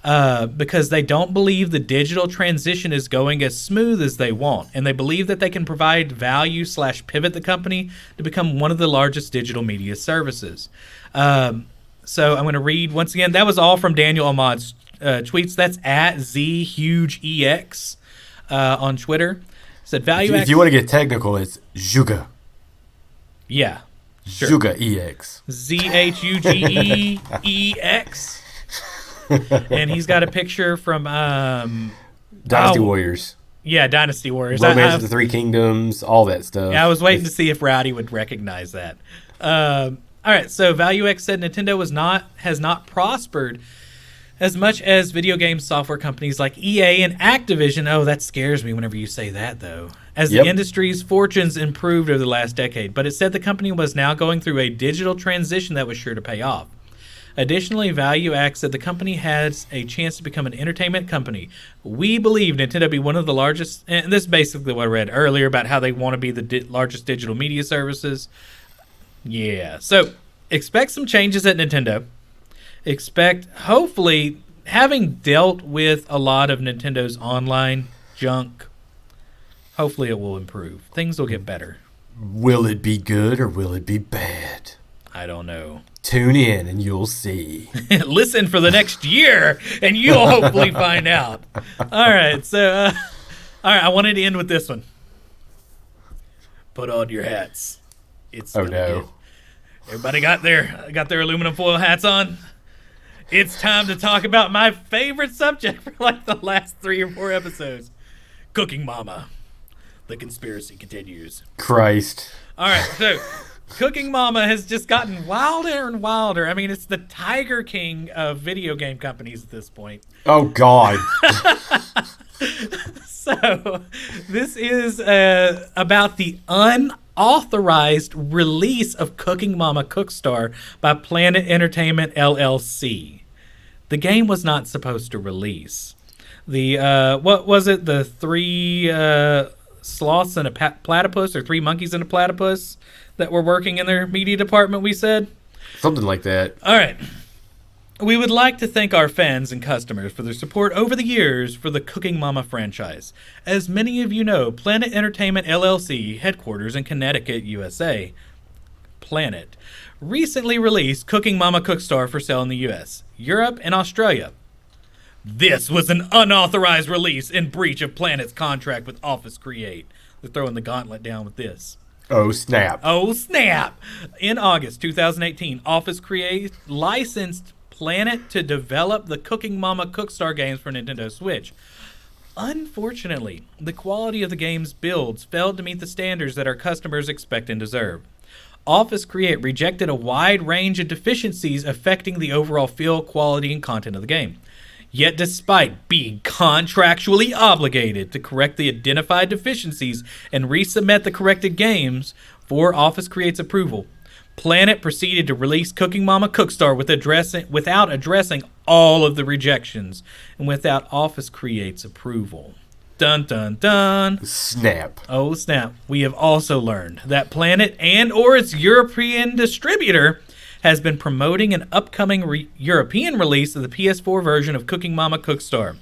Speaker 1: because they don't believe the digital transition is going as smooth as they want. And they believe that they can provide value/pivot the company to become one of the largest digital media services. So I'm going to read once again. That was all from Daniel Ahmad's tweets. That's at ZHugeEX on Twitter. Said value.
Speaker 2: If you want to get technical, it's Juga.
Speaker 1: Yeah. Sure.
Speaker 2: Juga EX.
Speaker 1: ZHUGEEX. And he's got a picture from
Speaker 2: Dynasty Warriors.
Speaker 1: Yeah, Dynasty Warriors.
Speaker 2: Romance of the Three Kingdoms, all that stuff.
Speaker 1: Yeah, I was waiting to see if Rowdy would recognize that. All right, so ValueX said Nintendo has not prospered as much as video game software companies like EA and Activision. Oh, that scares me whenever you say that, though. As the industry's fortunes improved over the last decade. But it said the company was now going through a digital transition that was sure to pay off. Additionally, ValueX said the company has a chance to become an entertainment company. We believe Nintendo to be one of the largest, and this is basically what I read earlier about how they want to be the largest digital media services. Yeah, so expect some changes at Nintendo. Expect, hopefully, having dealt with a lot of Nintendo's online junk, hopefully it will improve. Things will get better.
Speaker 2: Will it be good or will it be bad?
Speaker 1: I don't know.
Speaker 2: Tune in and you'll see.
Speaker 1: Listen for the next year and you'll hopefully find out. All right, so I wanted to end with this one. Put on your hats. Everybody got their aluminum foil hats on? It's time to talk about my favorite subject for like the last 3 or 4 episodes. Cooking Mama. The conspiracy continues.
Speaker 2: Christ.
Speaker 1: All right, so Cooking Mama has just gotten wilder and wilder. I mean, it's the Tiger King of video game companies at this point.
Speaker 2: Oh, God.
Speaker 1: So, this is about the unauthorized release of Cooking Mama Cookstar by Planet Entertainment LLC. The game was not supposed to release. The, what was it? The 3 sloths and a platypus, or 3 monkeys and a platypus that were working in their media department, we said?
Speaker 2: Something like that.
Speaker 1: All right. We would like to thank our fans and customers for their support over the years for the Cooking Mama franchise. As many of you know, Planet Entertainment LLC, headquarters in Connecticut, USA, Planet, recently released Cooking Mama Cookstar for sale in the US, Europe, and Australia. This was an unauthorized release in breach of Planet's contract with Office Create. They're throwing the gauntlet down with this.
Speaker 2: Oh, snap.
Speaker 1: Oh, snap. In August 2018, Office Create licensed Planet to develop the Cooking Mama Cookstar games for Nintendo Switch. Unfortunately, the quality of the game's builds failed to meet the standards that our customers expect and deserve. Office Create rejected a wide range of deficiencies affecting the overall feel, quality, and content of the game. Yet despite being contractually obligated to correct the identified deficiencies and resubmit the corrected games for Office Create's approval, Planet proceeded to release Cooking Mama Cookstar without addressing all of the rejections and without Office Create's approval. Dun dun dun.
Speaker 2: Snap.
Speaker 1: Oh snap. We have also learned that Planet and or its European distributor has been promoting an upcoming European release of the PS4 version of Cooking Mama Cookstar.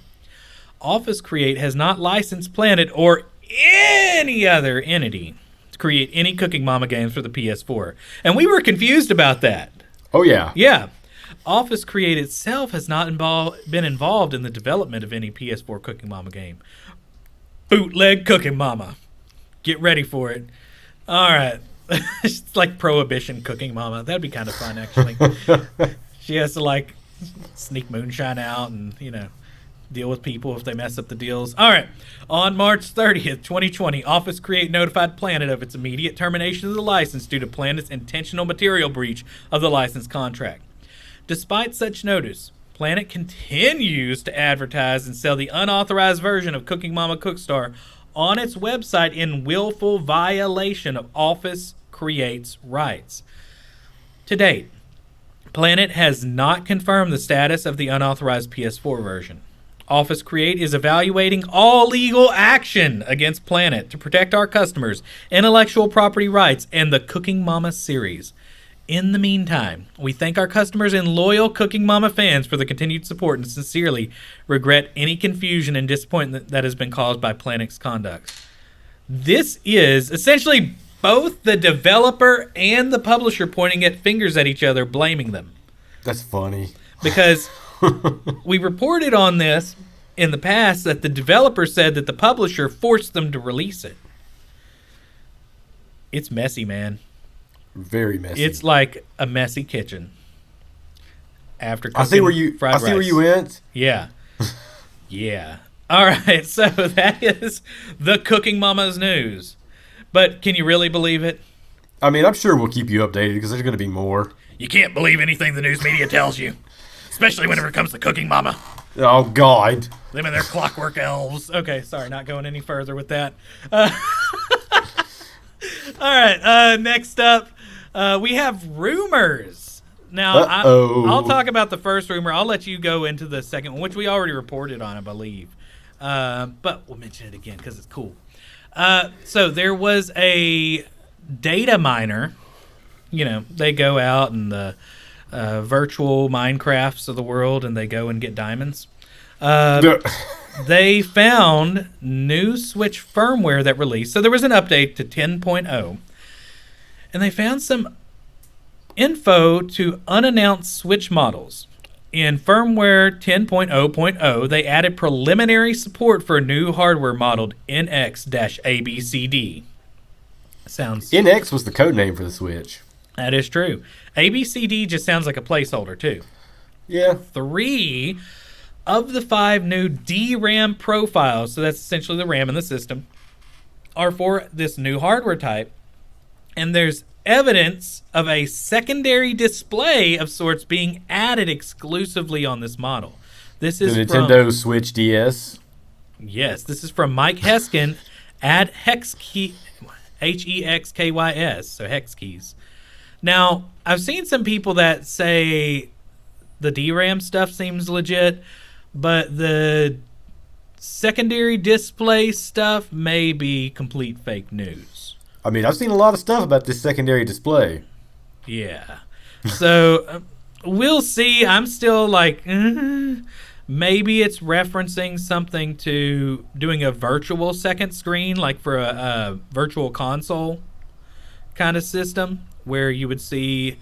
Speaker 1: Office Create has not licensed Planet or any other entity to create any Cooking Mama games for the PS4. And we were confused about that.
Speaker 2: Oh, yeah.
Speaker 1: Yeah. Office Create itself has not been involved in the development of any PS4 Cooking Mama game. Bootleg Cooking Mama. Get ready for it. All right. It's like Prohibition Cooking Mama. That'd be kind of fun, actually. She has to, like, sneak moonshine out and, deal with people if they mess up the deals. All right. On March 30th, 2020, Office Create notified Planet of its immediate termination of the license due to Planet's intentional material breach of the license contract. Despite such notice, Planet continues to advertise and sell the unauthorized version of Cooking Mama Cookstar on its website in willful violation of Office Create's rights. To date, Planet has not confirmed the status of the unauthorized PS4 version. Office Create is evaluating all legal action against Planet to protect our customers, intellectual property rights, and the Cooking Mama series. In the meantime, we thank our customers and loyal Cooking Mama fans for the continued support and sincerely regret any confusion and disappointment that has been caused by Planet's conduct. This is essentially both the developer and the publisher pointing at fingers at each other, blaming them.
Speaker 2: That's funny.
Speaker 1: Because we reported on this in the past that the developer said that the publisher forced them to release it. It's messy, man.
Speaker 2: Very messy.
Speaker 1: It's like a messy kitchen. After cooking
Speaker 2: I see where you went.
Speaker 1: Yeah. Yeah. All right. So that is the Cooking Mama's news. But can you really believe it?
Speaker 2: I mean, I'm sure we'll keep you updated because there's going to be more.
Speaker 1: You can't believe anything the news media tells you, especially whenever it comes to Cooking Mama.
Speaker 2: Oh, God.
Speaker 1: Them and their clockwork elves. Okay, sorry, not going any further with that. All right, next up, we have rumors. Now, I'll talk about the first rumor. I'll let you go into the second one, which we already reported on, I believe. But we'll mention it again because it's cool. So there was a data miner. They go out in the virtual Minecrafts of the world and they go and get diamonds. They found new Switch firmware that released. So there was an update to 10.0. And they found some info to unannounced Switch models. In firmware 10.0.0, they added preliminary support for a new hardware modeled NX-ABCD.
Speaker 2: NX was the code name for the Switch.
Speaker 1: That is true. ABCD just sounds like a placeholder, too.
Speaker 2: Yeah.
Speaker 1: 3 of the 5 new DRAM profiles, so that's essentially the RAM in the system, are for this new hardware type. And there's evidence of a secondary display of sorts being added exclusively on this model. This is
Speaker 2: the Nintendo Switch DS?
Speaker 1: Yes, this is from Mike Heskin at Hexkey, Hexkys, so Hex Keys. Now, I've seen some people that say the DRAM stuff seems legit, but the secondary display stuff may be complete fake news.
Speaker 2: I mean, I've seen a lot of stuff about this secondary display.
Speaker 1: Yeah. So, we'll see. I'm still like, maybe it's referencing something to doing a virtual second screen, like for a virtual console kind of system, where you would see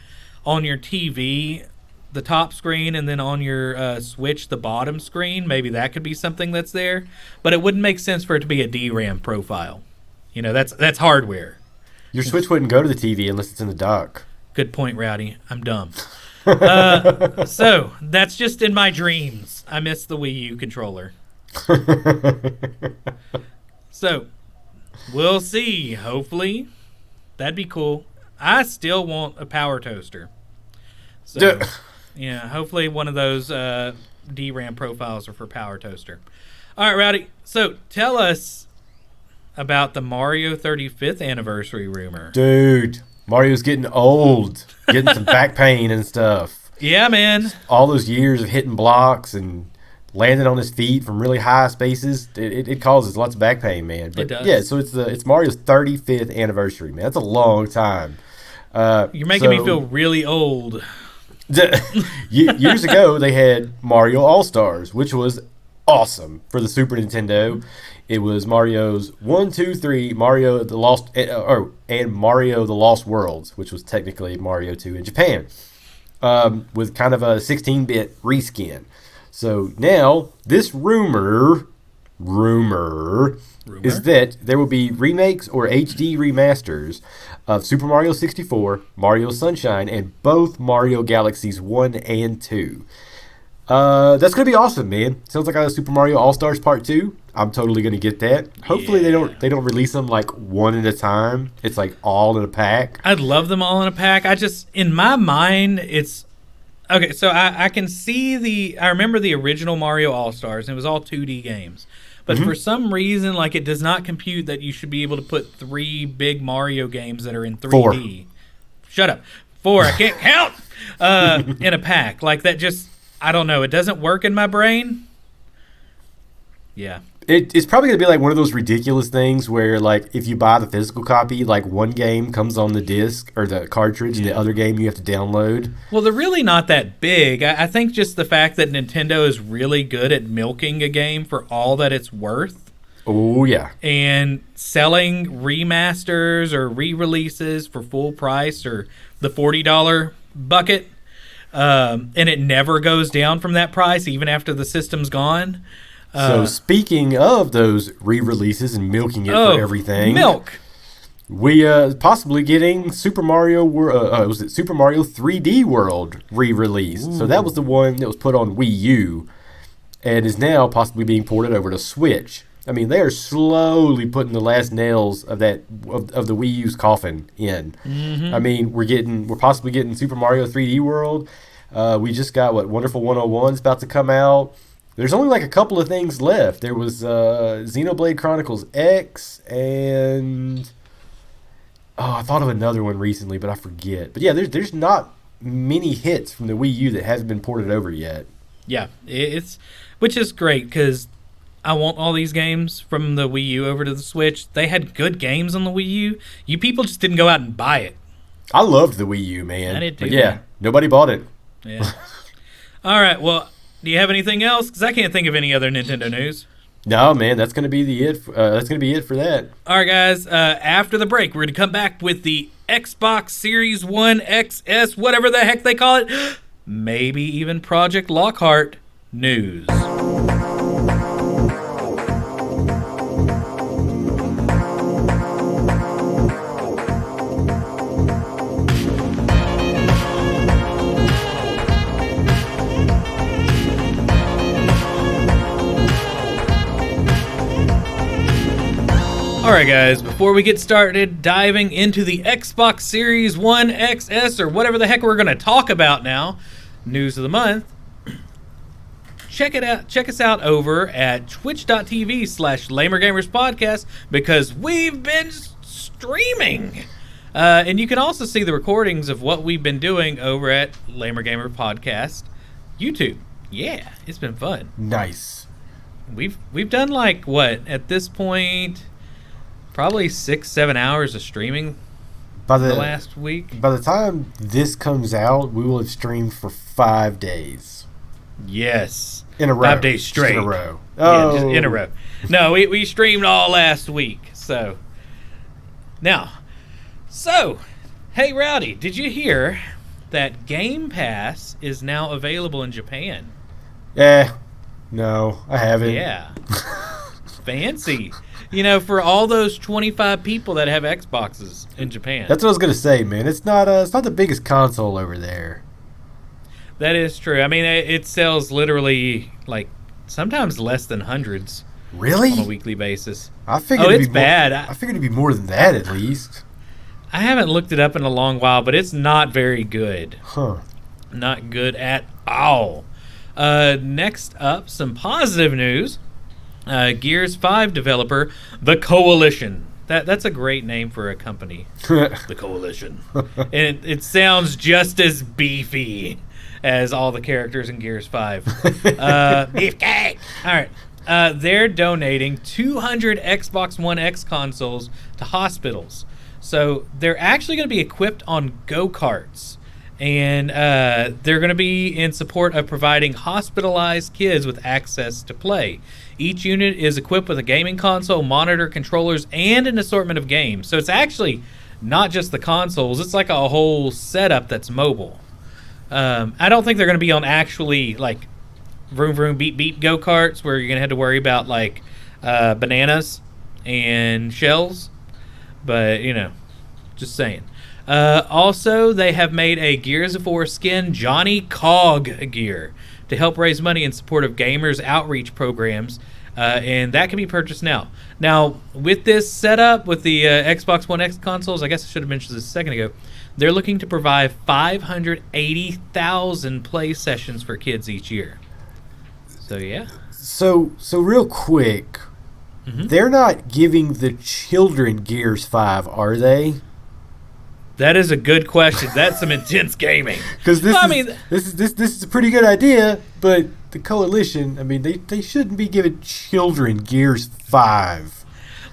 Speaker 1: on your TV the top screen and then on your Switch the bottom screen. Maybe that could be something that's there. But it wouldn't make sense for it to be a DRAM profile. That's hardware.
Speaker 2: Your Switch wouldn't go to the TV unless it's in the dock.
Speaker 1: Good point, Rowdy. I'm dumb. So, that's just in my dreams. I miss the Wii U controller. So, we'll see. Hopefully, that'd be cool. I still want a power toaster. So, yeah, hopefully one of those DRAM profiles are for power toaster. All right, Rowdy. So, tell us about the Mario 35th anniversary rumor.
Speaker 2: Dude, Mario's getting old. Getting some back pain and stuff.
Speaker 1: Yeah, man.
Speaker 2: All those years of hitting blocks and landing on his feet from really high spaces, it causes lots of back pain, man. But
Speaker 1: it does.
Speaker 2: Yeah, so it's Mario's 35th anniversary, man. That's a long time.
Speaker 1: You're making me feel really old.
Speaker 2: Years ago, they had Mario All-Stars, which was awesome for the Super Nintendo. It was Mario's 1, 2, 3, Mario the Lost, and Mario the Lost Worlds, which was technically Mario 2 in Japan, with kind of a 16-bit reskin. So now, this rumor is that there will be remakes or HD remasters of Super Mario 64, Mario Sunshine, and both Mario Galaxies 1 and 2. That's going to be awesome, man. Sounds like a Super Mario All-Stars Part 2. I'm totally going to get that. Hopefully they don't release them like one at a time. It's like all in a pack.
Speaker 1: I'd love them all in a pack. In my mind, it's... Okay, so I can see I remember the original Mario All-Stars, and it was all 2D games. But for some reason, like, it does not compute that you should be able to put 3 big Mario games that are in 3D.
Speaker 2: 4.
Speaker 1: Shut up. 4, I can't count! In a pack. Like, that just, I don't know, it doesn't work in my brain. Yeah.
Speaker 2: It's probably going to be like one of those ridiculous things where, like, if you buy the physical copy, like, one game comes on the disc or the cartridge and the other game you have to download.
Speaker 1: Well, they're really not that big. I think just the fact that Nintendo is really good at milking a game for all that it's worth.
Speaker 2: Oh, yeah.
Speaker 1: And selling remasters or re-releases for full price or the $40 bucket. And it never goes down from that price even after the system's gone.
Speaker 2: So speaking of those re-releases and milking it for everything,
Speaker 1: milk.
Speaker 2: We possibly getting Super Mario. Was it Super Mario 3D World re-released? So that was the one that was put on Wii U, and is now possibly being ported over to Switch. I mean, they are slowly putting the last nails of the Wii U's coffin in. I mean, we're possibly getting Super Mario 3D World. We just got Wonderful 101's about to come out. There's only like a couple of things left. There was Xenoblade Chronicles X and I thought of another one recently, but I forget. But yeah, there's not many hits from the Wii U that hasn't been ported over yet.
Speaker 1: Yeah, which is great because I want all these games from the Wii U over to the Switch. They had good games on the Wii U. You people just didn't go out and buy it.
Speaker 2: I loved the Wii U, man.
Speaker 1: I did too.
Speaker 2: But yeah, nobody bought it.
Speaker 1: Yeah. All right, well, do you have anything else? Because I can't think of any other Nintendo news.
Speaker 2: No, man, that's gonna be it. That's gonna be it for that.
Speaker 1: All right, guys. After the break, we're gonna come back with the Xbox Series One XS, whatever the heck they call it, maybe even Project Lockhart news. Alright guys, before we get started diving into the Xbox Series One XS or whatever the heck we're going to talk about now, news of the month, check us out over at twitch.tv/LamerGamersPodcast because we've been streaming. And you can also see the recordings of what we've been doing over at Lamer Gamer Podcast YouTube. Yeah, it's been fun.
Speaker 2: Nice.
Speaker 1: We've done like what at this point? Probably 6-7 hours of streaming the last week.
Speaker 2: By the time this comes out, we will have streamed for 5 days.
Speaker 1: Yes.
Speaker 2: In a row.
Speaker 1: 5 days straight.
Speaker 2: Just in a row.
Speaker 1: Yeah, just in a row. No, we streamed all last week. So, hey Rowdy, did you hear that Game Pass is now available in Japan?
Speaker 2: No, I haven't.
Speaker 1: Yeah. Fancy. You know, for all those 25 people that have Xboxes in Japan.
Speaker 2: That's what I was gonna say, man. It's not the biggest console over there.
Speaker 1: That is true. I mean, it sells literally like sometimes less than hundreds.
Speaker 2: Really?
Speaker 1: On a weekly basis.
Speaker 2: I figured
Speaker 1: it's bad.
Speaker 2: I figured it'd be more than that at least.
Speaker 1: I haven't looked it up in a long while, but it's not very good.
Speaker 2: Huh.
Speaker 1: Not good at all. Next up, some positive news. Gears 5 developer, The Coalition. That's a great name for a company. The Coalition. And it sounds just as beefy as all the characters in Gears 5. Beefcake! All right. They're donating 200 Xbox One X consoles to hospitals. So they're actually going to be equipped on go-karts. And they're going to be in support of providing hospitalized kids with access to play. Each unit is equipped with a gaming console, monitor, controllers, and an assortment of games. So it's actually not just the consoles. It's like a whole setup that's mobile. I don't think they're going to be on actually like vroom vroom beep beep go-karts where you're going to have to worry about like bananas and shells. But, just saying. Also, they have made a Gears of War skin Johnny Cog gear to help raise money in support of gamers' outreach programs, and that can be purchased now. Now, with this setup, with the Xbox One X consoles, I guess I should have mentioned this a second ago, they're looking to provide 580,000 play sessions for kids each year. So, yeah.
Speaker 2: So real quick, they're not giving the children Gears 5, are they?
Speaker 1: That is a good question. That's some intense gaming.
Speaker 2: Because this is a pretty good idea, but the Coalition, they shouldn't be giving children Gears 5.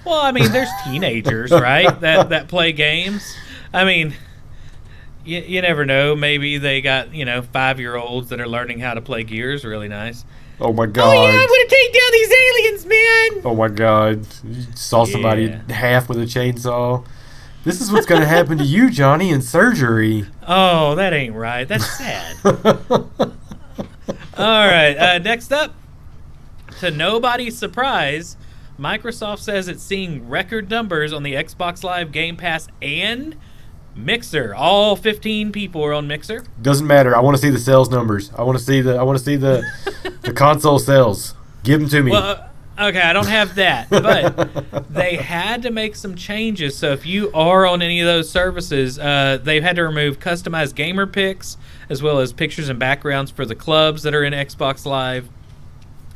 Speaker 1: Well, there's teenagers, right, that play games. You never know. Maybe they got 5-year-olds that are learning how to play Gears really nice.
Speaker 2: Oh my god!
Speaker 1: Oh yeah, I'm gonna take down these aliens, man!
Speaker 2: Oh my god! You saw somebody in half with a chainsaw. This is what's going to happen to you, Johnny, in surgery.
Speaker 1: Oh, that ain't right. That's sad. All right. Next up, to nobody's surprise, Microsoft says it's seeing record numbers on the Xbox Live Game Pass and Mixer. All 15 people are on Mixer.
Speaker 2: Doesn't matter. I want to see the sales numbers. I want to see the console sales. Give them to me.
Speaker 1: Well, okay, I don't have that, but they had to make some changes. So if you are on any of those services, they've had to remove customized gamer pics as well as pictures and backgrounds for the clubs that are in Xbox Live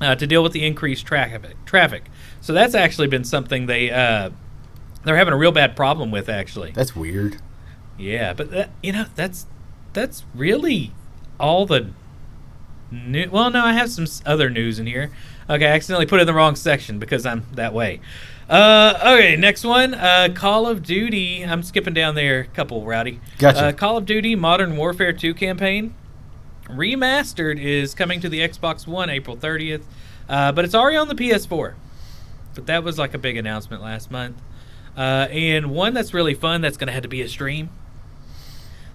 Speaker 1: to deal with the increased traffic. So that's actually been something they're having a real bad problem with, actually.
Speaker 2: That's weird.
Speaker 1: Yeah, but that's really all the new. Well, no, I have some other news in here. Okay, I accidentally put it in the wrong section because I'm that way. Okay, next one. Call of Duty. I'm skipping down there a couple, Rowdy.
Speaker 2: Gotcha.
Speaker 1: Call of Duty Modern Warfare 2 campaign. Remastered is coming to the Xbox One April 30th, but it's already on the PS4. But that was like a big announcement last month. And one that's really fun that's going to have to be a stream.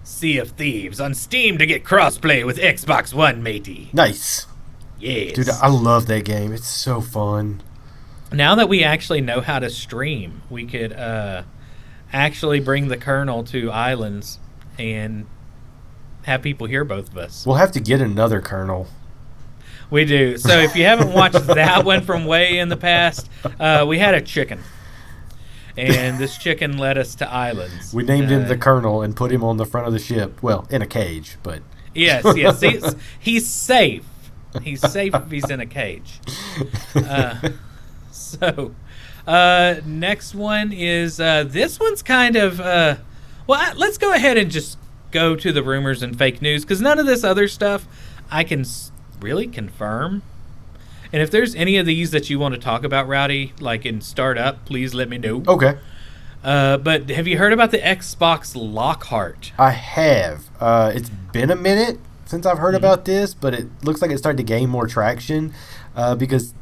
Speaker 1: Sea of Thieves on Steam to get crossplay with Xbox One, matey.
Speaker 2: Nice.
Speaker 1: Yes.
Speaker 2: Dude, I love that game. It's so fun.
Speaker 1: Now that we actually know how to stream, we could actually bring the kernel to islands and have people hear both of us.
Speaker 2: We'll have to get another kernel.
Speaker 1: We do. So if you haven't watched that one from way in the past, we had a chicken. And this chicken led us to islands.
Speaker 2: We named him the Colonel and put him on the front of the ship. Well, in a cage, but...
Speaker 1: Yes. He's safe. He's safe if he's in a cage. Next one is... this one's kind of... let's go ahead and just go to the rumors and fake news, because none of this other stuff I can really confirm. And if there's any of these that you want to talk about, Rowdy, like in startup, please let me know.
Speaker 2: Okay.
Speaker 1: But have you heard about the Xbox Lockhart?
Speaker 2: I have. It's been a minute since I've heard about this, but it looks like it's starting to gain more traction because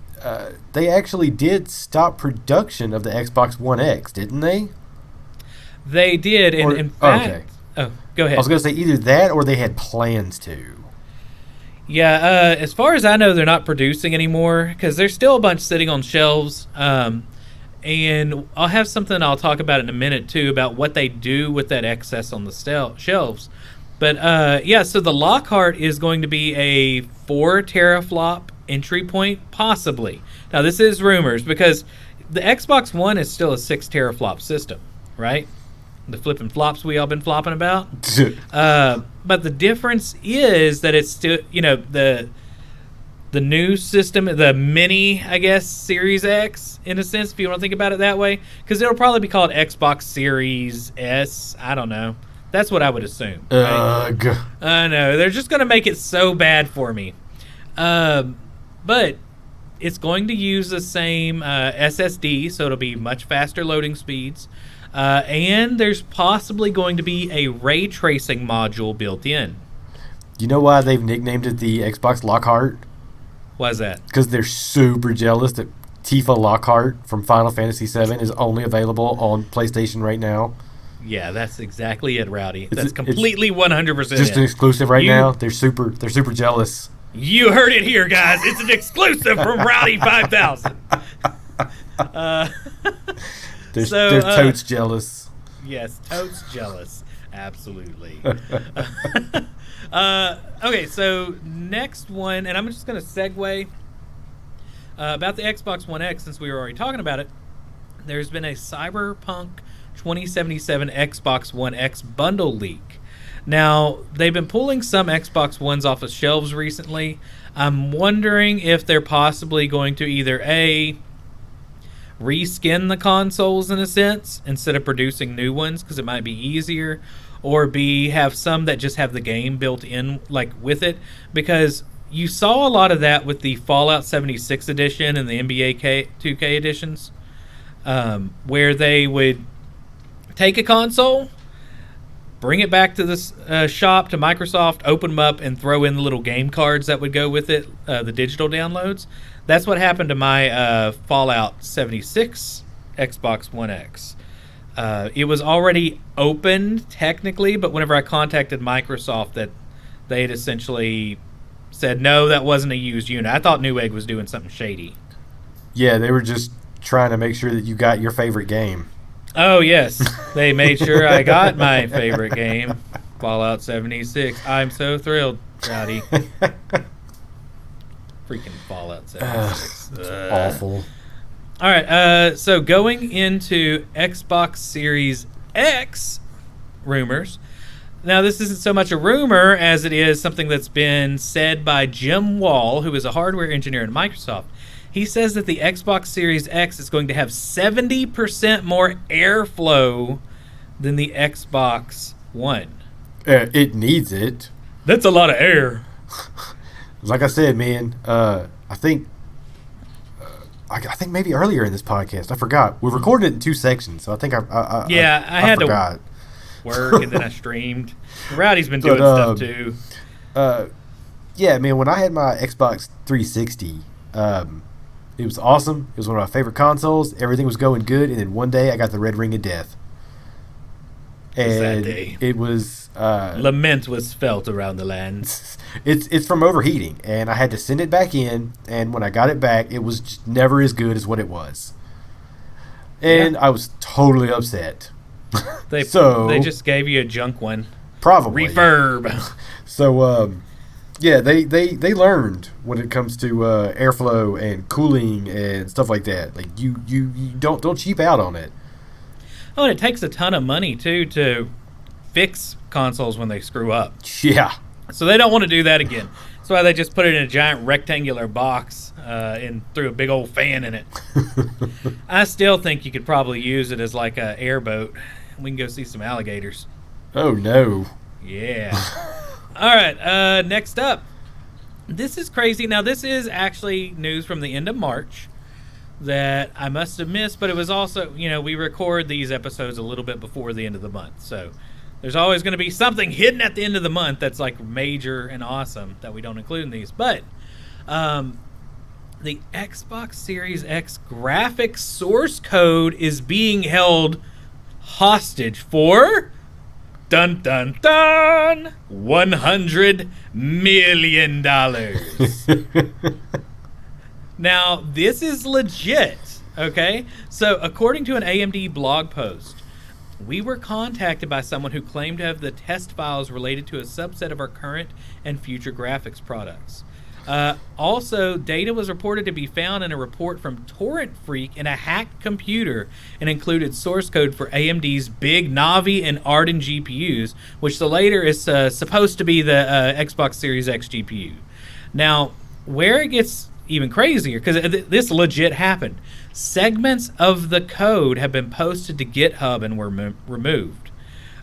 Speaker 2: they actually did stop production of the Xbox One X, didn't they?
Speaker 1: They did. And in fact...
Speaker 2: Okay.
Speaker 1: Oh, go ahead.
Speaker 2: I was going to say either that or they had plans to.
Speaker 1: Yeah, as far as I know, they're not producing anymore because there's still a bunch sitting on shelves. And I'll have something I'll talk about in a minute, too, about what they do with that excess on the shelves. But, so the Lockhart is going to be a 4 teraflop entry point? Possibly. Now, this is rumors because the Xbox One is still a 6 teraflop system, right? The flipping flops we all been flopping about. But the difference is that it's still, the new system, the mini, I guess, Series X, in a sense, if you want to think about it that way. Because it'll probably be called Xbox Series S. I don't know. That's what I would assume. Right? I know. They're just going to make it so bad for me. But it's going to use the same SSD, so it'll be much faster loading speeds. And there's possibly going to be a ray tracing module built in.
Speaker 2: You know why they've nicknamed it the Xbox Lockhart?
Speaker 1: Why is that?
Speaker 2: Because they're super jealous that Tifa Lockhart from Final Fantasy VII is only available on PlayStation right now.
Speaker 1: Yeah, that's exactly it, Rowdy. That's completely 100%
Speaker 2: just an exclusive right now. They're super jealous.
Speaker 1: You heard it here, guys. It's an exclusive from Rowdy 5000.
Speaker 2: They're totes jealous.
Speaker 1: Yes, totes jealous. Absolutely. Okay, so next one, and I'm just going to segue about the Xbox One X since we were already talking about it. There's been a Cyberpunk 2077 Xbox One X bundle leak. Now, they've been pulling some Xbox Ones off of shelves recently. I'm wondering if they're possibly going to either A, reskin the consoles in a sense instead of producing new ones because it might be easier, or B, have some that just have the game built in like with it, because you saw a lot of that with the Fallout 76 edition and the NBA 2K editions, where they would take a console, bring it back to the shop, to Microsoft, open them up, and throw in the little game cards that would go with it, the digital downloads. That's what happened to my Fallout 76 Xbox One X. It was already opened, technically, but whenever I contacted Microsoft, that they had essentially said, no, that wasn't a used unit. I thought Newegg was doing something shady.
Speaker 2: Yeah, they were just trying to make sure that you got your favorite game.
Speaker 1: Oh, yes. They made sure I got my favorite game, Fallout 76. I'm so thrilled, Rowdy. Freaking Fallout 76.
Speaker 2: It's awful.
Speaker 1: All right, so going into Xbox Series X rumors. Now, this isn't so much a rumor as it is something that's been said by Jim Wall, who is a hardware engineer at Microsoft. He says that the Xbox Series X is going to have 70% more airflow than the Xbox One.
Speaker 2: It needs it.
Speaker 1: That's a lot of air.
Speaker 2: Like I said, man, I think maybe earlier in this podcast, I forgot. We recorded it in 2 sections, so I think I
Speaker 1: had
Speaker 2: forgot.
Speaker 1: To work and then I streamed. Rowdy's been doing stuff too.
Speaker 2: Yeah, man, when I had my Xbox 360, it was awesome. It was one of my favorite consoles. Everything was going good, and then one day I got the red ring of death. And it was
Speaker 1: lament was felt around the land.
Speaker 2: It's from overheating, and I had to send it back in, and when I got it back, it was just never as good as what it was. And I was totally upset.
Speaker 1: They just gave you a junk one.
Speaker 2: Probably.
Speaker 1: Refurb.
Speaker 2: So, yeah, they learned when it comes to airflow and cooling and stuff like that. Like you don't cheap out on it.
Speaker 1: Oh, and it takes a ton of money too to fix consoles when they screw up.
Speaker 2: Yeah.
Speaker 1: So they don't want to do that again. That's why they just put it in a giant rectangular box and threw a big old fan in it. I still think you could probably use it as like a airboat. We can go see some alligators.
Speaker 2: Oh, no.
Speaker 1: Yeah. All right, next up. This is crazy. Now, this is actually news from the end of March that I must have missed, but it was also, we record these episodes a little bit before the end of the month. So there's always going to be something hidden at the end of the month that's like major and awesome that we don't include in these. But the Xbox Series X graphics source code is being held hostage for dun dun dun $100 million. Now, this is legit, okay? So, according to an AMD blog post, we were contacted by someone who claimed to have the test files related to a subset of our current and future graphics products. Also, data was reported to be found in a report from Torrent Freak in a hacked computer and included source code for AMD's big Navi and Arden GPUs, which the later is supposed to be the Xbox Series X GPU. Now, where it gets even crazier, because this legit happened, segments of the code have been posted to GitHub and were removed.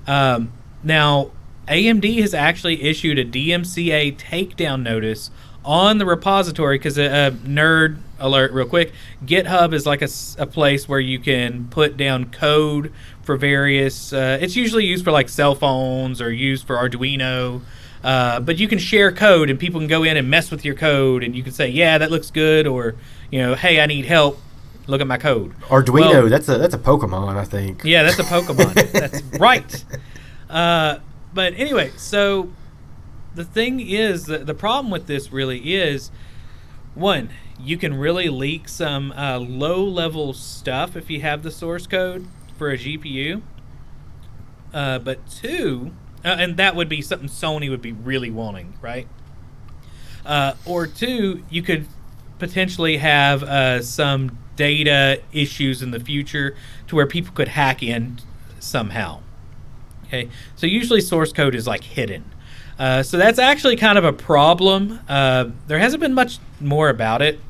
Speaker 1: Now, AMD has actually issued a DMCA takedown notice on the repository because nerd alert real quick, GitHub is like a place where you can put down code for various it's usually used for like cell phones or used for Arduino, but you can share code and people can go in and mess with your code and you can say, yeah, that looks good, or hey, I need help, look at my code.
Speaker 2: Arduino, that's a Pokemon, I think.
Speaker 1: Yeah, that's a Pokemon. That's right. But anyway, so the thing is, the problem with this really is, one, you can really leak some low-level stuff if you have the source code for a GPU. But two, and that would be something Sony would be really wanting, right? Or two, you could potentially have some data issues in the future to where people could hack in somehow. Okay, so usually source code is like hidden. So that's actually kind of a problem. There hasn't been much more about it.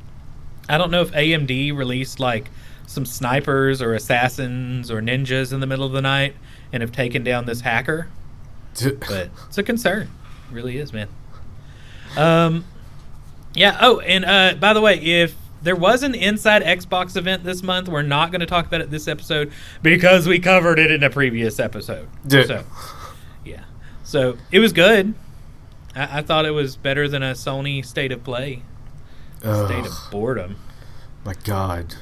Speaker 1: I don't know if AMD released like some snipers or assassins or ninjas in the middle of the night and have taken down this hacker. But it's a concern. It really is, man. Yeah. Oh, and by the way, if there was an Inside Xbox event this month, we're not going to talk about it this episode because we covered it in a previous episode. So, yeah. So it was good. I thought it was better than a Sony State of Play. State of Boredom.
Speaker 2: My God.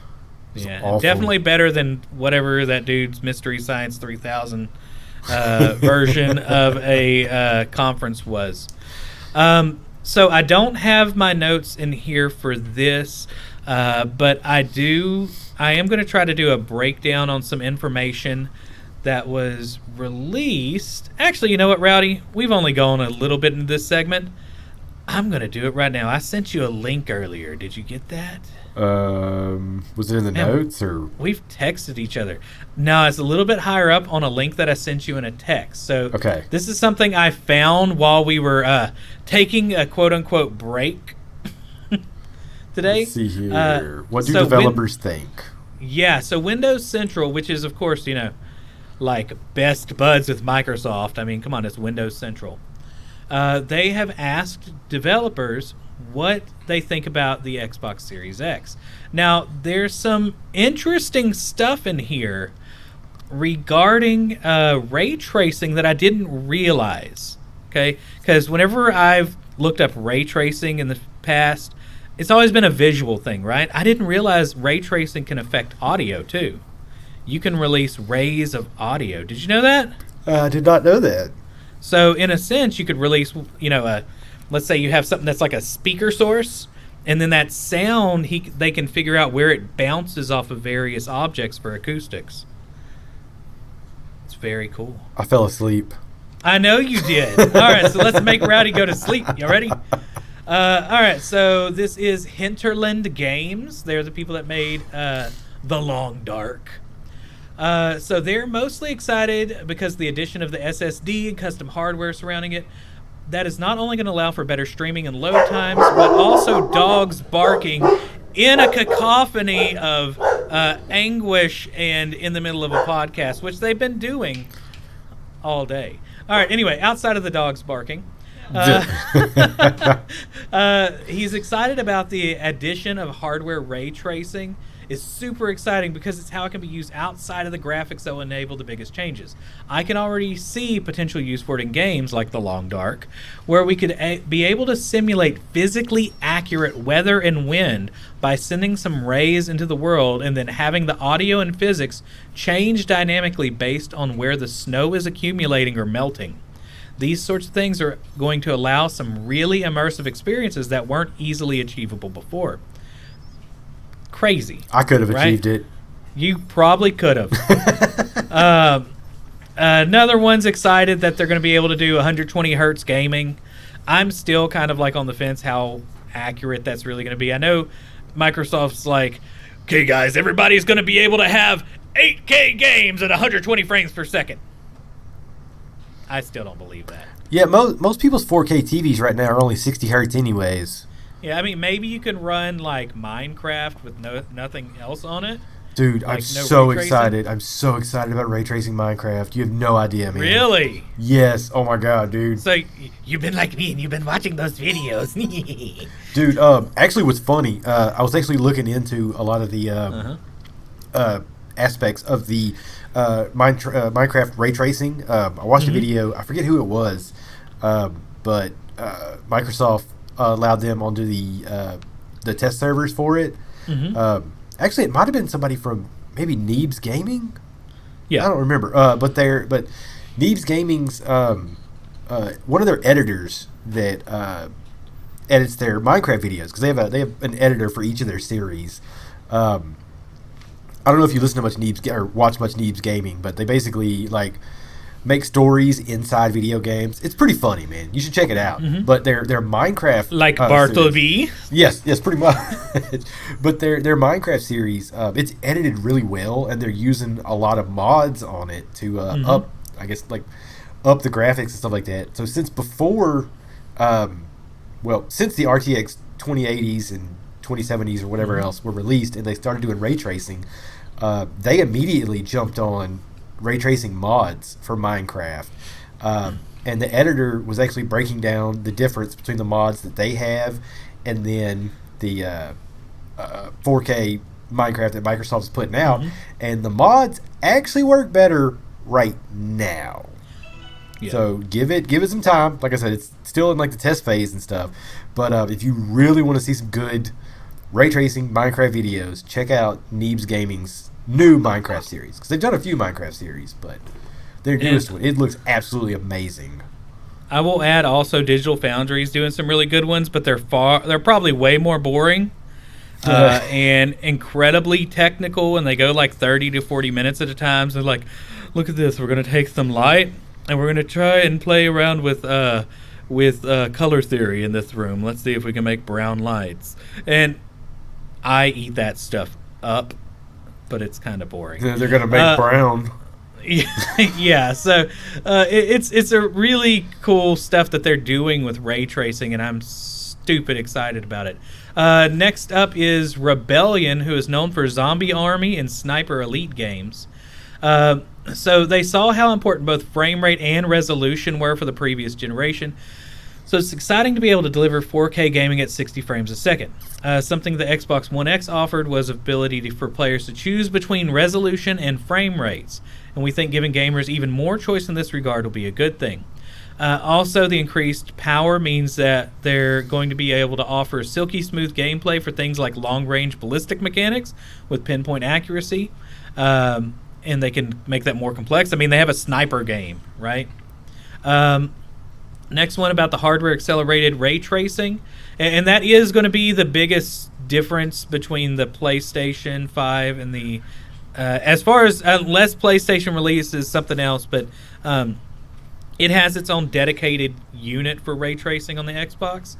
Speaker 1: Yeah, definitely better than whatever that dude's Mystery Science 3000 version of a conference was. So I don't have my notes in here for this, but I am going to try to do a breakdown on some information that was released. Actually, you know what, Rowdy? We've only gone a little bit into this segment. I'm going to do it right now. I sent you a link earlier. Did you get that?
Speaker 2: Was it in the notes or? We've
Speaker 1: texted each other. No, it's a little bit higher up on a link that I sent you in a text. So
Speaker 2: okay.
Speaker 1: This is something I found while we were taking a quote-unquote break today.
Speaker 2: Let's see here. What do developers think?
Speaker 1: Yeah, so Windows Central, which is, of course, like best buds with Microsoft. I mean, come on, it's Windows Central. They have asked developers what they think about the Xbox Series X. Now, there's some interesting stuff in here regarding ray tracing that I didn't realize. Okay, because whenever I've looked up ray tracing in the past, it's always been a visual thing, right? I didn't realize ray tracing can affect audio too. You can release rays of audio. Did you know that?
Speaker 2: I did not know that.
Speaker 1: So, in a sense, you could release, let's say you have something that's like a speaker source, and then that sound, they can figure out where it bounces off of various objects for acoustics. It's very cool.
Speaker 2: I fell asleep.
Speaker 1: I know you did. All right, so let's make Rowdy go to sleep. You ready? All right, so this is Hinterland Games. They're the people that made The Long Dark. So they're mostly excited because the addition of the SSD and custom hardware surrounding it, that is not only going to allow for better streaming and load times, but also dogs barking in a cacophony of anguish and in the middle of a podcast, which they've been doing all day. All right, anyway, outside of the dogs barking, he's excited about the addition of hardware ray tracing. Is super exciting because it's how it can be used outside of the graphics that will enable the biggest changes. I can already see potential use for it in games like The Long Dark, where we could be able to simulate physically accurate weather and wind by sending some rays into the world and then having the audio and physics change dynamically based on where the snow is accumulating or melting. These sorts of things are going to allow some really immersive experiences that weren't easily achievable before. Crazy.
Speaker 2: I could have achieved it.
Speaker 1: You probably could have. Another one's excited that they're going to be able to do 120 hertz gaming. I'm still kind of like on the fence how accurate that's really going to be. I know Microsoft's like, okay, guys, everybody's going to be able to have 8K games at 120 frames per second. I still don't believe that.
Speaker 2: Yeah, most people's 4K TVs right now are only 60 hertz anyways.
Speaker 1: Yeah, I mean, maybe you can run like Minecraft with nothing else on it.
Speaker 2: Dude,
Speaker 1: like
Speaker 2: I'm so excited. I'm so excited about ray tracing Minecraft. You have no idea, man.
Speaker 1: Really?
Speaker 2: Yes. Oh my god, dude.
Speaker 1: So you've been like me and you've been watching those videos.
Speaker 2: Dude, actually what's funny, I was actually looking into a lot of the aspects of the Minecraft ray tracing. I watched a video, I forget who it was, but Microsoft allowed them onto the test servers for it. Actually, it might have been somebody from maybe Neebs Gaming.
Speaker 1: Yeah,
Speaker 2: I don't remember. But Neebs Gaming's one of their editors that edits their Minecraft videos, because they have an editor for each of their series. I don't know if you listen to much Neebs or watch much Neebs Gaming, but they basically like make stories inside video games. It's pretty funny, man. You should check it out. But their Minecraft
Speaker 1: like Bartleby.
Speaker 2: Yes, pretty much. But their Minecraft series, it's edited really well, and they're using a lot of mods on it to up the graphics and stuff like that. So since before, since the RTX 2080s and 2070s or whatever else were released, and they started doing ray tracing, they immediately jumped on ray tracing mods for Minecraft, and the editor was actually breaking down the difference between the mods that they have and then the 4K Minecraft that Microsoft's putting out, and the mods actually work better right now. So give it some time. Like I said, it's still in like the test phase and stuff, but if you really want to see some good ray tracing Minecraft videos, check out Neebs Gaming's new Minecraft series, because they've done a few Minecraft series, but their newest one, it looks absolutely amazing.
Speaker 1: I will add also Digital Foundry's doing some really good ones, but they're probably way more boring and incredibly technical, and they go like 30 to 40 minutes at a time. So they're like, look at this, we're going to take some light and we're going to try and play around with color theory in this room. Let's see if we can make brown lights. And I eat that stuff up, but it's kind of boring.
Speaker 2: They're going to make brown.
Speaker 1: Yeah, so it's a really cool stuff that they're doing with ray tracing, and I'm stupid excited about it. Next up is Rebellion, who is known for Zombie Army and Sniper Elite games. So they saw how important both frame rate and resolution were for the previous generation. So it's exciting to be able to deliver 4K gaming at 60 frames a second. Something the Xbox One X offered was ability for players to choose between resolution and frame rates, and we think giving gamers even more choice in this regard will be a good thing. Also, the increased power means that they're going to be able to offer silky smooth gameplay for things like long-range ballistic mechanics with pinpoint accuracy, and they can make that more complex. I mean, they have a sniper game, right? Next one about the hardware accelerated ray tracing, and that is going to be the biggest difference between the PlayStation 5 and the as far as unless PlayStation releases something else, but it has its own dedicated unit for ray tracing on the Xbox.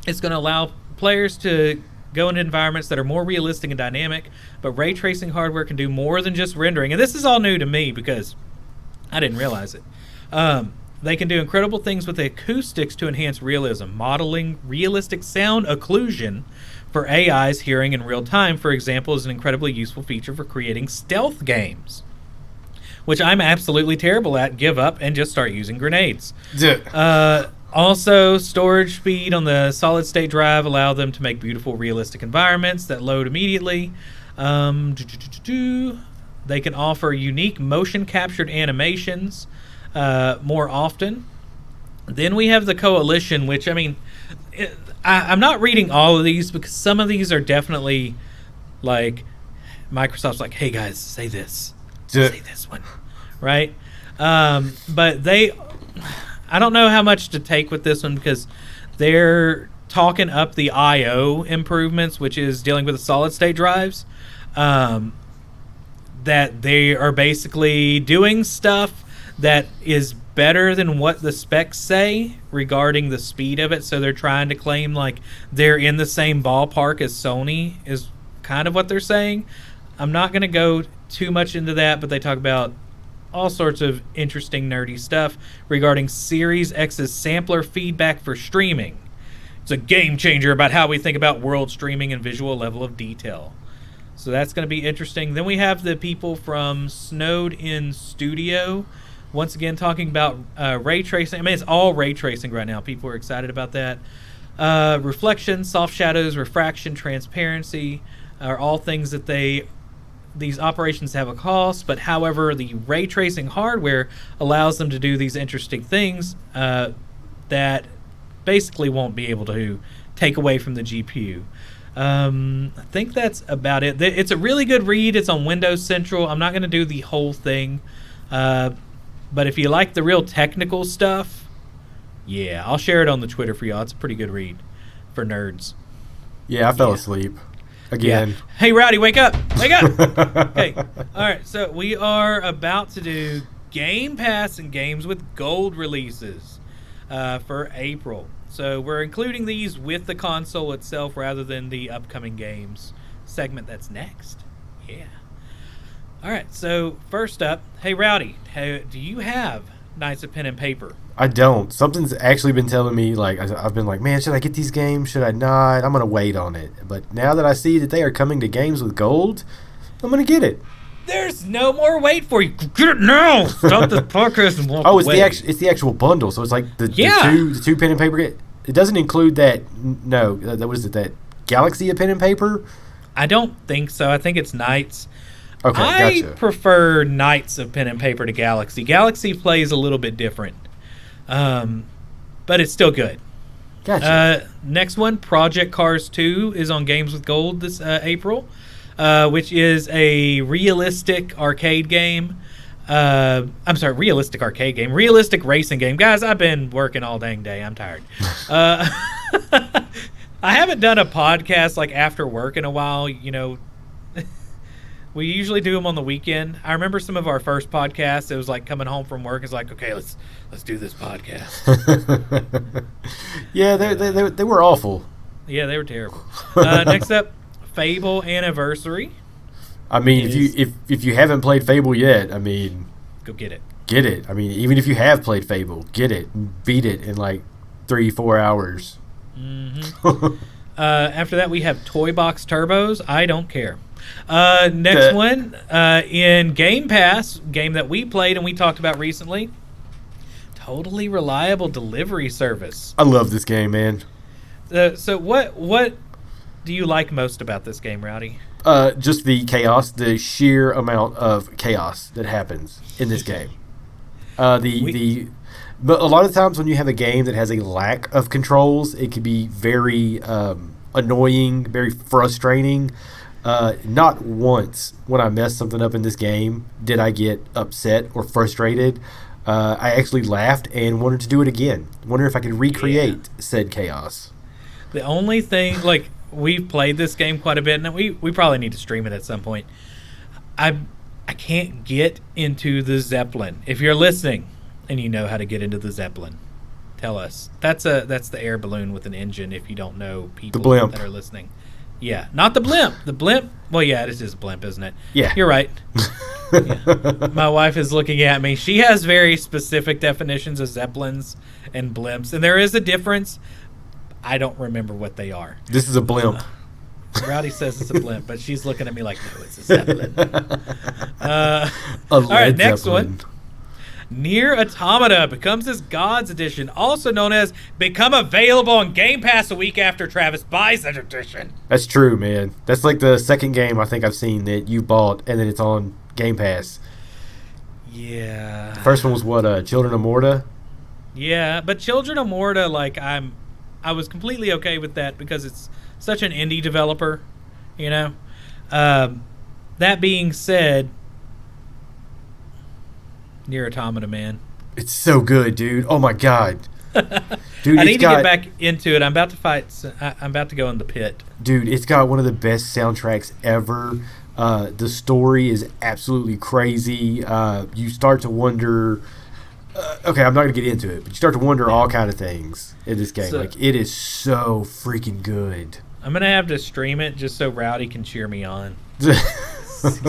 Speaker 1: It's going to allow players to go into environments that are more realistic and dynamic, but ray tracing hardware can do more than just rendering, and this is all new to me because I didn't realize it. They can do incredible things with the acoustics to enhance realism, modeling realistic sound occlusion for AI's hearing in real time, for example, is an incredibly useful feature for creating stealth games, which I'm absolutely terrible at. Give up and just start using grenades. Also, storage speed on the solid-state drive allow them to make beautiful, realistic environments that load immediately. They can offer unique motion-captured animations more often. Then we have the Coalition, which, I mean, I'm not reading all of these because some of these are definitely like Microsoft's like, hey guys, say this. Say this one. Right? But I don't know how much to take with this one because they're talking up the I/O improvements, which is dealing with the solid-state drives. That they are basically doing stuff that is better than what the specs say regarding the speed of it. So they're trying to claim like they're in the same ballpark as Sony is kind of what they're saying. I'm not going to go too much into that, but they talk about all sorts of interesting nerdy stuff regarding Series X's sampler feedback for streaming. It's a game changer about how we think about world streaming and visual level of detail. So that's going to be interesting. Then we have the people from Snowed In Studio once again talking about ray tracing. I mean, it's all ray tracing right now. People are excited about that. Reflection, soft shadows, refraction, transparency are all things that these operations have a cost, but however, the ray tracing hardware allows them to do these interesting things that basically won't be able to take away from the GPU. I think that's about it. It's a really good read. It's on Windows Central. I'm not going to do the whole thing, but if you like the real technical stuff, yeah, I'll share it on the Twitter for y'all. It's a pretty good read for nerds.
Speaker 2: Yeah, I fell asleep. Again.
Speaker 1: Yeah. Hey, Rowdy, wake up! Wake up! Hey, all right. So we are about to do Game Pass and games with gold releases for April. So we're including these with the console itself rather than the upcoming games segment that's next. Yeah. All right. So first up, hey, Rowdy, do you have Knights of Pen and Paper?
Speaker 2: I don't. Something's actually been telling me, like, I've been like, man, should I get these games? Should I not? I'm going to wait on it. But now that I see that they are coming to games with gold, I'm going to get it.
Speaker 1: There's no more wait for you. Get it now. Stop this podcast and walk away.
Speaker 2: It's the actual bundle. So it's like the two pen and paper. It doesn't include that. No, what is it? That Galaxy of pen and paper?
Speaker 1: I don't think so. I think it's Knights.
Speaker 2: Okay,
Speaker 1: I
Speaker 2: gotcha.
Speaker 1: prefer Knights of Pen and Paper to Galaxy. Galaxy plays a little bit different. But it's still good.
Speaker 2: Gotcha.
Speaker 1: Next one, Project Cars 2 is on Games with Gold this April, which is a realistic arcade game. Realistic arcade game. Realistic racing game. Guys, I've been working all dang day. I'm tired. I haven't done a podcast like after work in a while, you know. We usually do them on the weekend. I remember some of our first podcasts. It was like coming home from work. It's like, okay, let's do this podcast.
Speaker 2: Yeah, they were awful.
Speaker 1: Yeah, they were terrible. Next up, Fable Anniversary.
Speaker 2: I mean, if you haven't played Fable yet, I mean,
Speaker 1: go get it.
Speaker 2: Get it. I mean, even if you have played Fable, get it. Beat it in like 3-4 hours.
Speaker 1: Mm-hmm. After that, we have Toy Box Turbos. I don't care. Next one, in Game Pass, game that we played and we talked about recently, Totally Reliable Delivery Service.
Speaker 2: I love this game, man.
Speaker 1: So what do you like most about this game, Rowdy?
Speaker 2: Just the chaos, the sheer amount of chaos that happens in this game. But a lot of times when you have a game that has a lack of controls, it can be very annoying, very frustrating. Not once when I messed something up in this game did I get upset or frustrated. I actually laughed and wanted to do it again. Wonder if I could recreate said chaos.
Speaker 1: The only thing, like, we've played this game quite a bit, and we probably need to stream it at some point. I can't get into the Zeppelin. If you're listening and you know how to get into the Zeppelin, tell us. That's the air balloon with an engine. If you don't know people that are listening. Yeah, not the blimp. The blimp. Well, yeah, it is a blimp, isn't it?
Speaker 2: Yeah,
Speaker 1: you're right. Yeah. My wife is looking at me. She has very specific definitions of Zeppelins and blimps, and there is a difference. I don't remember what they are.
Speaker 2: This is a blimp.
Speaker 1: Rowdy says it's a blimp, but she's looking at me like, no, it's a Zeppelin. All right, next Zeppelin. One. Nier Automata becomes his Gods Edition, also known as become available on Game Pass a week after Travis buys that edition.
Speaker 2: That's true, man. That's like the second game I think I've seen that you bought and then it's on Game Pass.
Speaker 1: Yeah.
Speaker 2: The first one was what, Children of Morta?
Speaker 1: Yeah, but Children of Morta, like, I was completely okay with that because it's such an indie developer, you know. That being said, Nier Automata, man.
Speaker 2: It's so good, dude. Oh my god. Dude,
Speaker 1: I need to get back into it. I'm about to fight. I'm about to go in the pit.
Speaker 2: Dude, it's got one of the best soundtracks ever. The story is absolutely crazy. You start to wonder okay, I'm not gonna get into it, but you start to wonder all kind of things in this game.
Speaker 1: So,
Speaker 2: like, it is so freaking good.
Speaker 1: I'm gonna have to stream it just so Rowdy can cheer me on.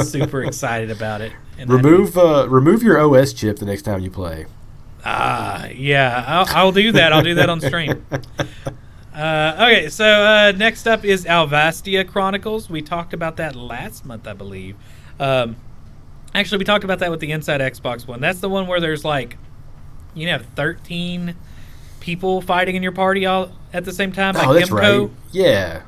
Speaker 1: Super excited about it. And
Speaker 2: remove your OS chip the next time you play.
Speaker 1: Yeah, I'll do that. I'll do that on stream. Okay, so next up is Alvastia Chronicles. We talked about that last month, I believe. Actually, we talked about that with the Inside Xbox one. That's the one where there's 13 people fighting in your party all at the same time.
Speaker 2: Oh, that's right. Yeah.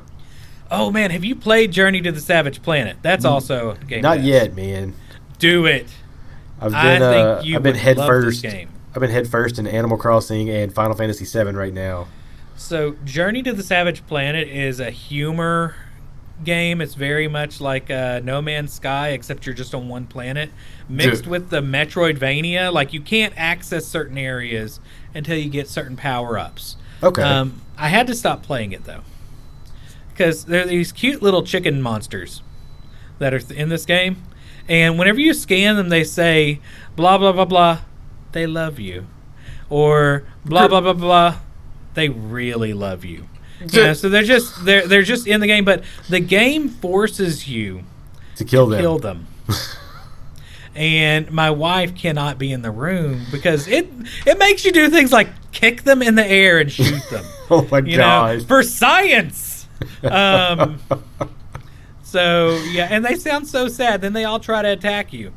Speaker 1: Oh, man, have you played Journey to the Savage Planet? That's also a game.
Speaker 2: Not yet, man.
Speaker 1: Do it.
Speaker 2: I've been head first. I've been head first in Animal Crossing and Final Fantasy VII right now.
Speaker 1: So, Journey to the Savage Planet is a humor game. It's very much like No Man's Sky, except you're just on one planet, mixed with the Metroidvania. Like, you can't access certain areas until you get certain power-ups.
Speaker 2: Okay.
Speaker 1: I had to stop playing it, though, because there are these cute little chicken monsters that are in this game, and whenever you scan them, they say, blah, blah, blah, blah, they love you, or blah, blah, blah, blah, they really love you. Yeah, so they're just in the game, but the game forces you
Speaker 2: to kill them.
Speaker 1: And my wife cannot be in the room because it makes you do things like kick them in the air and shoot them.
Speaker 2: Oh my gosh!
Speaker 1: For science. So yeah, and they sound so sad. Then they all try to attack you,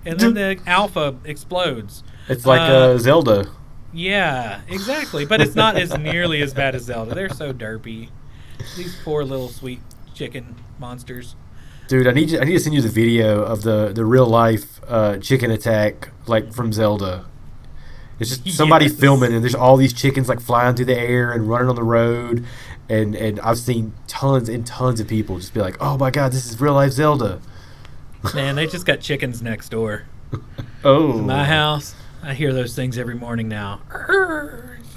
Speaker 1: and then the alpha explodes.
Speaker 2: It's like Zelda.
Speaker 1: Yeah, exactly. But it's not as nearly as bad as Zelda. They're so derpy. These poor little sweet chicken monsters.
Speaker 2: Dude, I need to send you the video of the real life chicken attack from Zelda. It's just somebody filming, and there's all these chickens flying through the air and running on the road, and I've seen tons and tons of people just be like, "Oh my god, this is real life Zelda."
Speaker 1: Man, they just got chickens next door.
Speaker 2: Oh,
Speaker 1: in my house. I hear those things every morning now.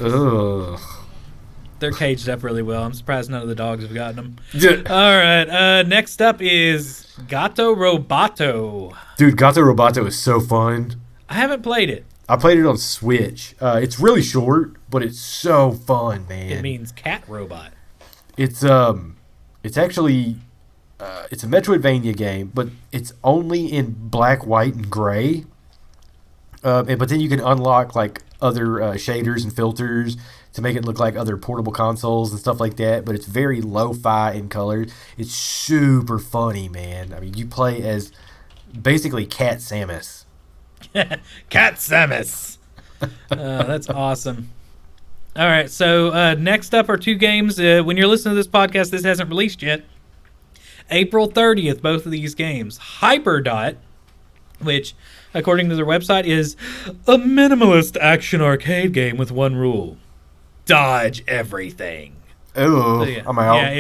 Speaker 2: Ugh.
Speaker 1: They're caged up really well. I'm surprised none of the dogs have gotten them. All right. Next up is Gato Roboto.
Speaker 2: Dude, Gato Roboto is so fun.
Speaker 1: I haven't played it.
Speaker 2: I played it on Switch. It's really short, but it's so fun, man.
Speaker 1: It means cat robot.
Speaker 2: It's actually it's a Metroidvania game, but it's only in black, white, and gray. But then you can unlock other shaders and filters to make it look like other portable consoles and stuff like that. But it's very lo-fi in color. It's super funny, man. I mean, you play as basically Cat Samus.
Speaker 1: Cat Samus. That's awesome. All right, so next up are two games. When you're listening to this podcast, this hasn't released yet. April 30th, both of these games. Hyperdot, which, according to their website, is a minimalist action arcade game with one rule: dodge everything.
Speaker 2: Oh,
Speaker 1: so,
Speaker 2: I'm out.
Speaker 1: Yeah,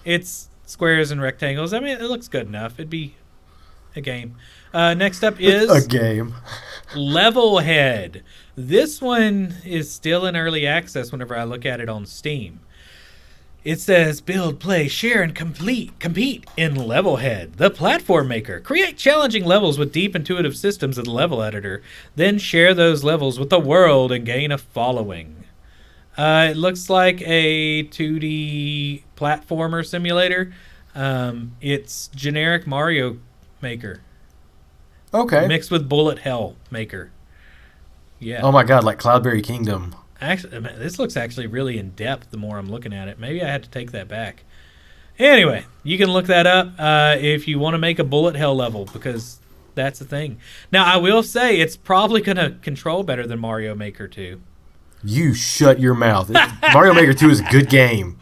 Speaker 1: it's squares and rectangles. I mean, it looks good enough. It'd be a game. Next up is
Speaker 2: a game.
Speaker 1: Levelhead. This one is still in early access whenever I look at it on Steam. It says, build, play, share, and compete in Levelhead, the platform maker. Create challenging levels with deep intuitive systems in the level editor. Then share those levels with the world and gain a following. It looks like a 2D platformer simulator. It's generic Mario Maker.
Speaker 2: Okay.
Speaker 1: Mixed with Bullet Hell Maker. Yeah.
Speaker 2: Oh my god, like Cloudberry Kingdom.
Speaker 1: Actually, this looks actually really in depth the more I'm looking at it. Maybe I had to take that back. Anyway, you can look that up if you want to make a bullet hell level, because that's the thing. Now, I will say it's probably going to control better than Mario Maker 2.
Speaker 2: You shut your mouth. Mario Maker 2 is a good game.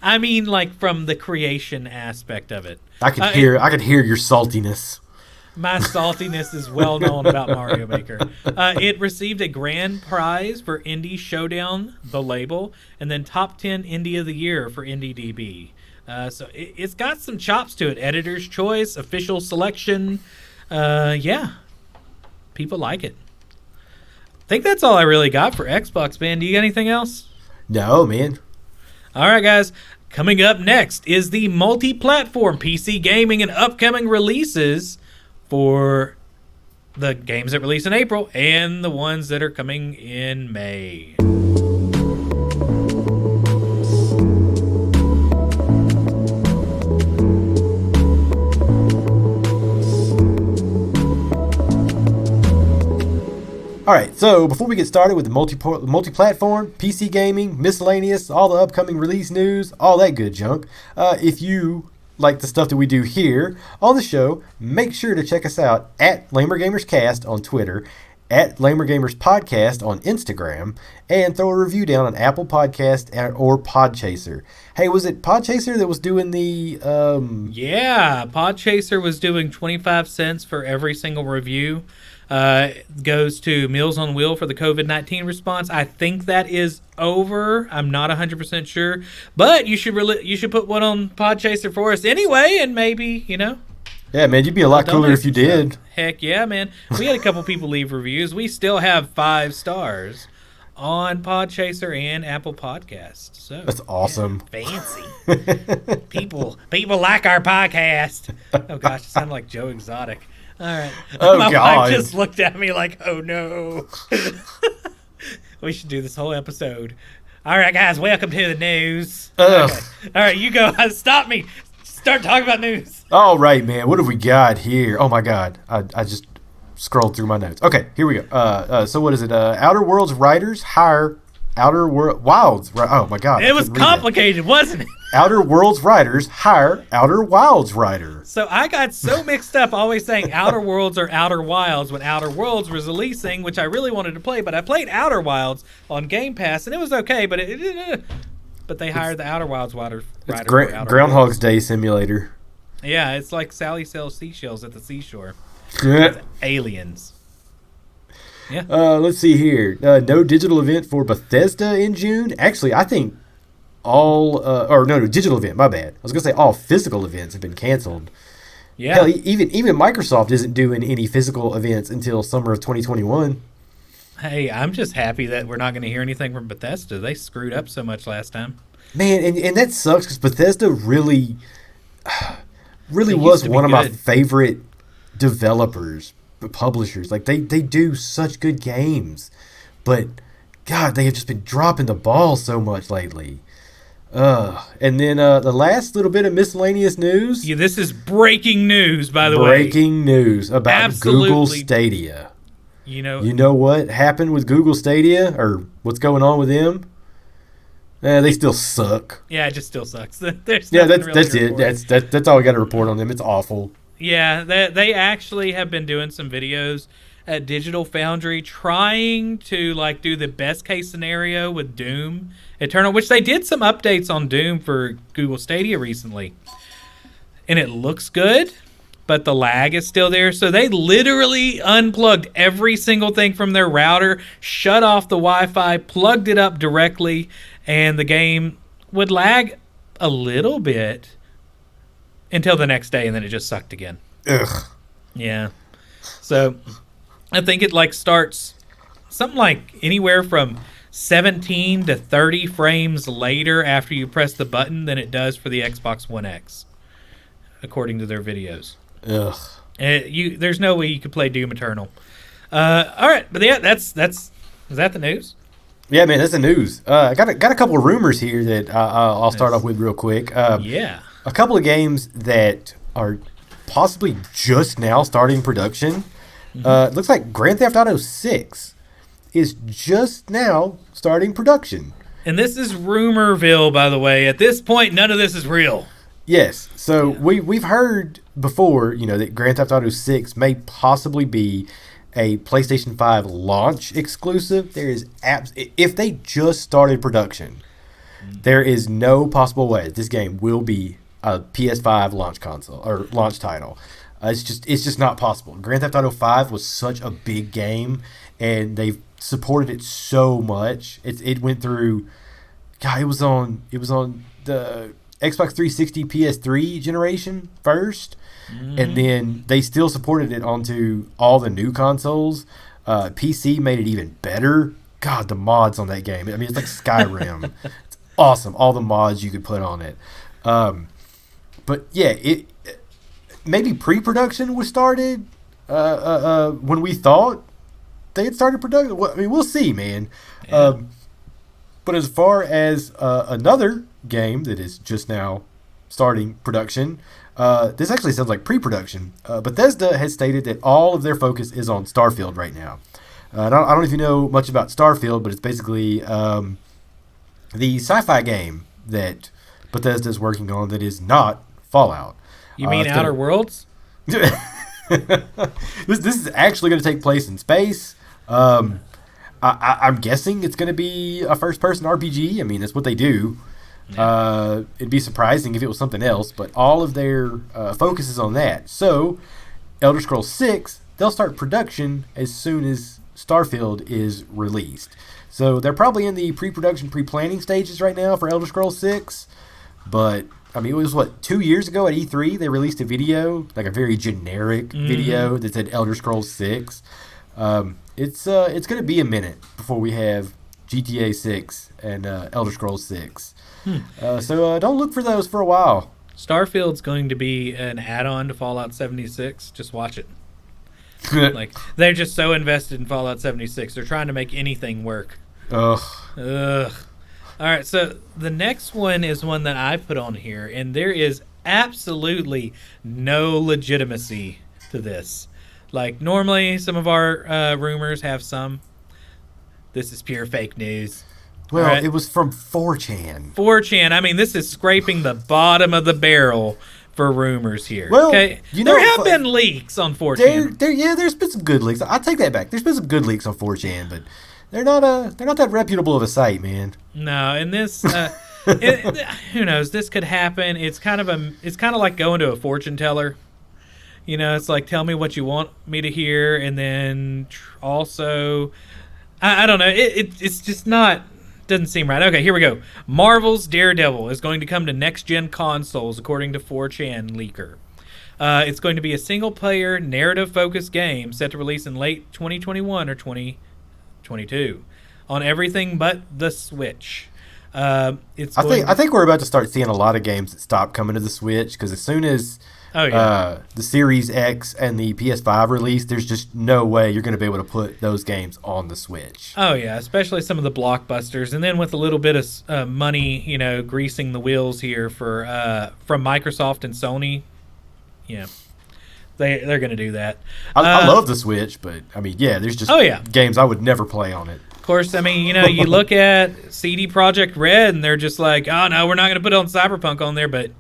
Speaker 1: I mean, from the creation aspect of it.
Speaker 2: I could hear your saltiness.
Speaker 1: My saltiness is well known about Mario Maker. It received a grand prize for Indie Showdown, the label, and then Top 10 Indie of the Year for IndieDB. So it's got some chops to it. Editor's choice, official selection. Yeah. People like it. I think that's all I really got for Xbox, man. Do you got anything else?
Speaker 2: No, man.
Speaker 1: All right, guys. Coming up next is the multi-platform PC gaming and upcoming releases for the games that release in April and the ones that are coming in May.
Speaker 2: All right, so before we get started with the multi-platform, PC gaming, miscellaneous, all the upcoming release news, all that good junk, if you like the stuff that we do here on the show, make sure to check us out at LamerGamersCast on Twitter, at LamerGamersPodcast on Instagram, and throw a review down on Apple Podcast or Podchaser. Hey, was it Podchaser that was doing the...
Speaker 1: Yeah, Podchaser was doing 25 cents for every single review. Goes to Meals on Wheel for the COVID-19 response. I think that is over. I'm not 100% sure, but you should put one on Podchaser for us anyway, and maybe
Speaker 2: Yeah, man, you'd be a lot cooler if you did.
Speaker 1: Heck yeah, man. We had a couple people leave reviews. We still have 5 stars on Podchaser and Apple Podcasts. So
Speaker 2: that's awesome.
Speaker 1: Yeah, fancy. people like our podcast. Oh gosh, it sounded like Joe Exotic. All right.
Speaker 2: Oh,
Speaker 1: my
Speaker 2: God.
Speaker 1: wife just looked at me like, oh, no. We should do this whole episode. All right, guys, welcome to the news. Okay. All right, you go. Stop me. Start talking about news.
Speaker 2: All right, man. What have we got here? Oh, my God. I just scrolled through my notes. Okay, here we go. So what is it? Outer Worlds writers hire Outer Wilds. Oh, my God.
Speaker 1: It was complicated, wasn't it?
Speaker 2: Outer Worlds writers hire Outer Wilds writer.
Speaker 1: So I got so mixed up always saying Outer Worlds or Outer Wilds when Outer Worlds was releasing, which I really wanted to play, but I played Outer Wilds on Game Pass, and it was okay, but but they hired the Outer Wilds writer.
Speaker 2: It's Groundhog's Day simulator.
Speaker 1: Yeah, it's like Sally sells seashells at the seashore.
Speaker 2: Yeah.
Speaker 1: Aliens. Yeah.
Speaker 2: Let's see here. No digital event for Bethesda in June. Actually, I think digital event, my bad. I was going to say all physical events have been canceled.
Speaker 1: Yeah.
Speaker 2: Hell, even Microsoft isn't doing any physical events until summer of 2021.
Speaker 1: Hey, I'm just happy that we're not going to hear anything from Bethesda. They screwed up so much last time.
Speaker 2: Man, and that sucks because Bethesda really was one of my favorite developers, publishers. Like, they do such good games. But, God, they have just been dropping the ball so much lately. And then the last little bit of miscellaneous news.
Speaker 1: Yeah, this is breaking news, by the way.
Speaker 2: Breaking news about Google Stadia. You know what happened with Google Stadia, or what's going on with them? They still suck.
Speaker 1: Yeah, it just still sucks.
Speaker 2: That's it. That's all I got to report on them. It's awful.
Speaker 1: Yeah, they actually have been doing some videos at Digital Foundry trying to do the best case scenario with Doom Eternal, which they did some updates on Doom for Google Stadia recently. And it looks good, but the lag is still there. So they literally unplugged every single thing from their router, shut off the Wi-Fi, plugged it up directly, and the game would lag a little bit until the next day, and then it just sucked again.
Speaker 2: Ugh.
Speaker 1: Yeah. So I think it starts something like anywhere from 17 to 30 frames later after you press the button than it does for the Xbox One X, according to their videos.
Speaker 2: Ugh.
Speaker 1: There's no way you could play Doom Eternal. All right, but yeah, is that the news?
Speaker 2: Yeah, man, that's the news. I got a couple of rumors here that I'll start off with real quick.
Speaker 1: Yeah.
Speaker 2: A couple of games that are possibly just now starting production. It looks like Grand Theft Auto 6 is just now starting production.
Speaker 1: And this is Rumorville, by the way. At this point, none of this is real.
Speaker 2: Yes. So we've heard before, that Grand Theft Auto 6 may possibly be a PlayStation 5 launch exclusive. There is if they just started production, there is no possible way this game will be a PS5 launch console or launch title. It's just not possible. Grand Theft Auto 5 was such a big game, and they've supported it so much. It went through. God, it was on the Xbox 360, PS3 generation first, and then they still supported it onto all the new consoles. PC made it even better. God, the mods on that game. I mean, it's like Skyrim. It's awesome. All the mods you could put on it. But yeah, maybe pre-production was started. when we thought they had started production. Well, I mean, we'll see, man.
Speaker 1: Yeah.
Speaker 2: But as far as another game that is just now starting production, this actually sounds like pre-production. Bethesda has stated that all of their focus is on Starfield right now. I don't know if you know much about Starfield, but it's basically the sci-fi game that Bethesda is working on that is not Fallout.
Speaker 1: You mean Outer Worlds?
Speaker 2: This is actually going to take place in space. I'm guessing it's going to be a first-person RPG. I mean, that's what they do. Yeah. It'd be surprising if it was something else, but all of their focus is on that. So, Elder Scrolls 6, they'll start production as soon as Starfield is released. So, they're probably in the pre-production, pre-planning stages right now for Elder Scrolls 6. But, I mean, it was, 2 years ago at E3, they released a video, like a very generic video that said Elder Scrolls 6. It's going to be a minute before we have GTA 6 and Elder Scrolls 6. So don't look for those for a while.
Speaker 1: Starfield's going to be an add-on to Fallout 76. Just watch it. Like, they're just so invested in Fallout 76. They're trying to make anything work. Ugh. All right, so the next one is one that I put on here, and there is absolutely no legitimacy to this. Like, normally some of our rumors have some. This is pure fake news.
Speaker 2: Well, right? It was from 4chan.
Speaker 1: 4chan. I mean, this is scraping the bottom of the barrel for rumors here.
Speaker 2: Well,
Speaker 1: okay? There have been leaks on 4chan.
Speaker 2: There's been some good leaks. I take that back. There's been some good leaks on 4chan, but they're not that reputable of a site, man.
Speaker 1: No, and this who knows? This could happen. It's kind of like going to a fortune teller. You know, it's like, tell me what you want me to hear, and then also, I don't know. It's just not, doesn't seem right. Okay, here we go. Marvel's Daredevil is going to come to next-gen consoles, according to 4chan leaker. It's going to be a single-player, narrative-focused game set to release in late 2021 or 2022 on everything but the Switch. I
Speaker 2: think we're about to start seeing a lot of games that stop coming to the Switch, because as soon as the Series X and the PS5 release, there's just no way you're going to be able to put those games on the Switch.
Speaker 1: Oh, yeah, especially some of the blockbusters. And then with a little bit of money, greasing the wheels here from Microsoft and Sony, they're going to do that.
Speaker 2: I love the Switch, but, I mean, there's just games I would never play on it.
Speaker 1: Of course, I mean, you look at CD Projekt Red, and they're just like, oh, no, we're not going to put Cyberpunk on there, but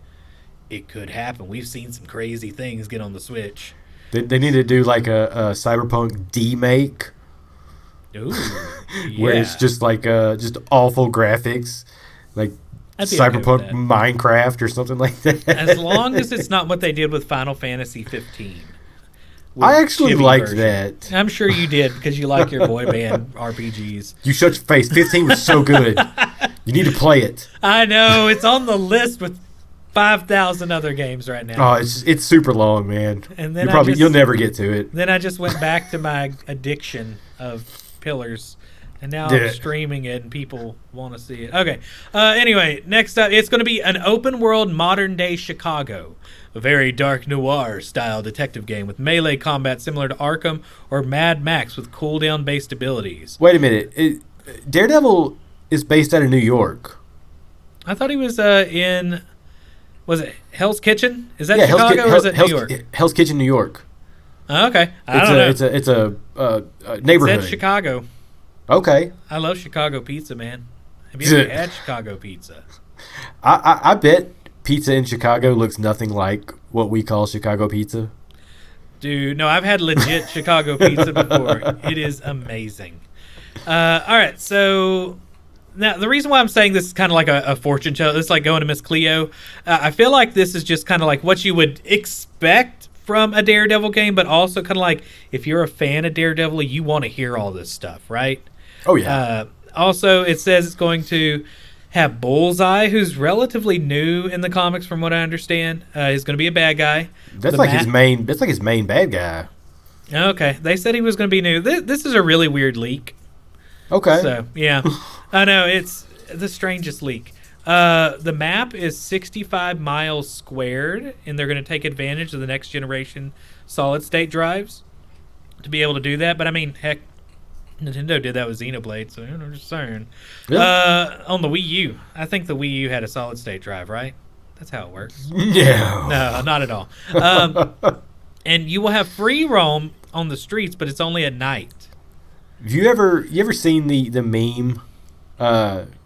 Speaker 1: it could happen. We've seen some crazy things get on the Switch.
Speaker 2: They need to do like a Cyberpunk demake.
Speaker 1: Ooh,
Speaker 2: where it's just like just awful graphics, like Cyberpunk Minecraft or something like that.
Speaker 1: As long as it's not what they did with Final Fantasy 15.
Speaker 2: I actually liked that.
Speaker 1: I'm sure you did, because you like your boy band RPGs.
Speaker 2: You shut your face. 15 was so good. You need to play it.
Speaker 1: I know. It's on the list with 5,000 other games right now.
Speaker 2: Oh, it's super long, man.
Speaker 1: And then
Speaker 2: you'll never get to it.
Speaker 1: Then I just went back to my addiction of Pillars, and now I'm streaming it, and people want to see it. Okay. Anyway, next up, it's going to be an open world modern day Chicago, a very dark noir style detective game with melee combat similar to Arkham or Mad Max with cooldown based abilities.
Speaker 2: Wait a minute, Daredevil is based out of New York.
Speaker 1: I thought he was in. Was it Hell's Kitchen? Is that Chicago or is it New York?
Speaker 2: Hell's Kitchen, New York.
Speaker 1: Okay. I don't know.
Speaker 2: It's a neighborhood.
Speaker 1: It said Chicago.
Speaker 2: Okay.
Speaker 1: I love Chicago pizza, man. Have you ever had Chicago pizza?
Speaker 2: I bet pizza in Chicago looks nothing like what we call Chicago pizza.
Speaker 1: Dude, no, I've had legit Chicago pizza before. It is amazing. All right, so now the reason why I'm saying this is kind of like a fortune teller, it's like going to Miss Cleo. I feel like this is just kind of like what you would expect from a Daredevil game, but also kind of like if you're a fan of Daredevil, you want to hear all this stuff, right?
Speaker 2: Oh, yeah.
Speaker 1: Also, it says it's going to have Bullseye, who's relatively new in the comics, from what I understand. He's going to be a bad guy.
Speaker 2: That's like his main bad guy.
Speaker 1: Okay, they said he was going to be new. This is a really weird leak.
Speaker 2: Okay.
Speaker 1: So yeah, I know it's the strangest leak. The map is 65 miles squared, and they're going to take advantage of the next generation solid state drives. to be able to do that. But I mean, heck, Nintendo did that with Xenoblade, so I'm just saying.
Speaker 2: Really?
Speaker 1: On the Wii U, I think the Wii U had a solid state drive, right? That's how it works.
Speaker 2: No.
Speaker 1: No, not at all. And you will have free roam on the streets, but it's only at night.
Speaker 2: Have you ever seen the meme?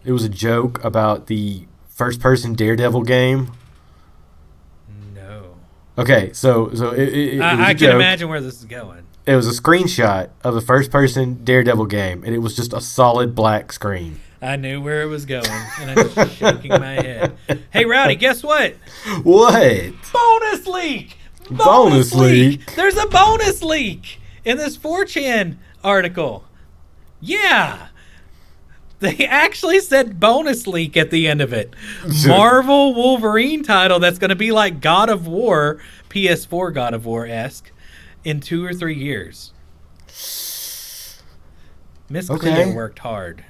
Speaker 2: It was a joke about the first person Daredevil game.
Speaker 1: No.
Speaker 2: Okay, so it was
Speaker 1: I
Speaker 2: a
Speaker 1: can
Speaker 2: joke.
Speaker 1: imagine where this is going.
Speaker 2: It was a screenshot of the first person Daredevil game, and it was just a solid black screen.
Speaker 1: I knew where it was going, and I'm just shaking my head. Hey, Rowdy, guess what?
Speaker 2: What?
Speaker 1: Bonus leak!
Speaker 2: Bonus leak?
Speaker 1: There's a bonus leak in this 4chan article. Yeah. They actually said bonus leak at the end of it. Marvel Wolverine title that's going to be like God of War, PS4 God of War-esque, in 2 or 3 years. Miss Cleo worked hard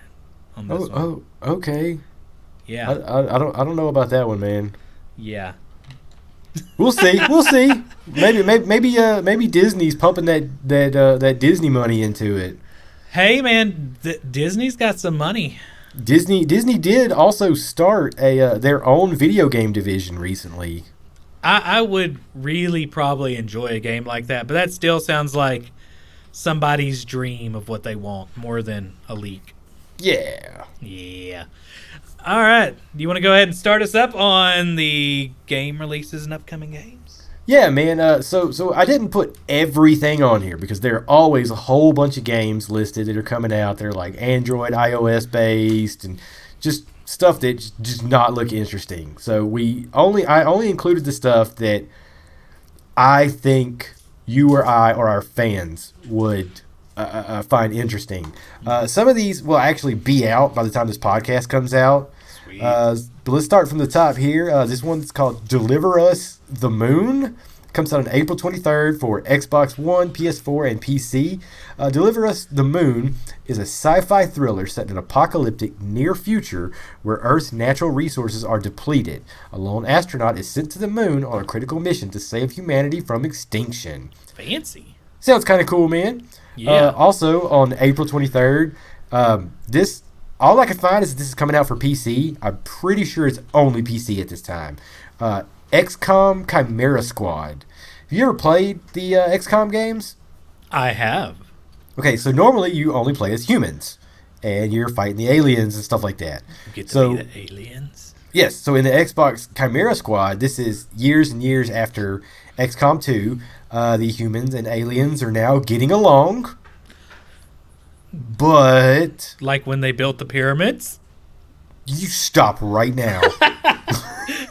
Speaker 1: on this one.
Speaker 2: Oh, okay.
Speaker 1: Yeah.
Speaker 2: I don't know about that one, man.
Speaker 1: Yeah.
Speaker 2: We'll see. We'll see. Maybe Disney's pumping that Disney money into it.
Speaker 1: Hey, man, Disney's got some money.
Speaker 2: Disney did also start their own video game division recently.
Speaker 1: I would really probably enjoy a game like that, but that still sounds like somebody's dream of what they want more than a leak.
Speaker 2: Yeah.
Speaker 1: Yeah. All right. Do you want to go ahead and start us up on the game releases and upcoming games?
Speaker 2: Yeah, man. So I didn't put everything on here because there are always a whole bunch of games listed that are coming out. They're like Android, iOS based, and just stuff that just not look interesting. So I only included the stuff that I think you or I or our fans would find interesting. Some of these will actually be out by the time this podcast comes out.
Speaker 1: Sweet.
Speaker 2: But let's start from the top here. This one's called Deliver Us the Moon. Comes out on April 23rd for Xbox One, PS4, and PC. Deliver Us the Moon is a sci-fi thriller set in an apocalyptic near future where Earth's natural resources are depleted. A lone astronaut is sent to the moon on a critical mission to save humanity from extinction.
Speaker 1: Fancy.
Speaker 2: Sounds kind of cool, man.
Speaker 1: Yeah.
Speaker 2: Also, on April 23rd, all I can find is this is coming out for PC. I'm pretty sure it's only PC at this time. XCOM Chimera Squad. Have you ever played the XCOM games?
Speaker 1: I have.
Speaker 2: Okay, so normally you only play as humans, and you're fighting the aliens and stuff like that.
Speaker 1: You get to be the aliens.
Speaker 2: Yes, so in the Xbox Chimera Squad, this is years and years after XCOM 2. The humans and aliens are now getting along, but...
Speaker 1: Like when they built the pyramids?
Speaker 2: You stop right now.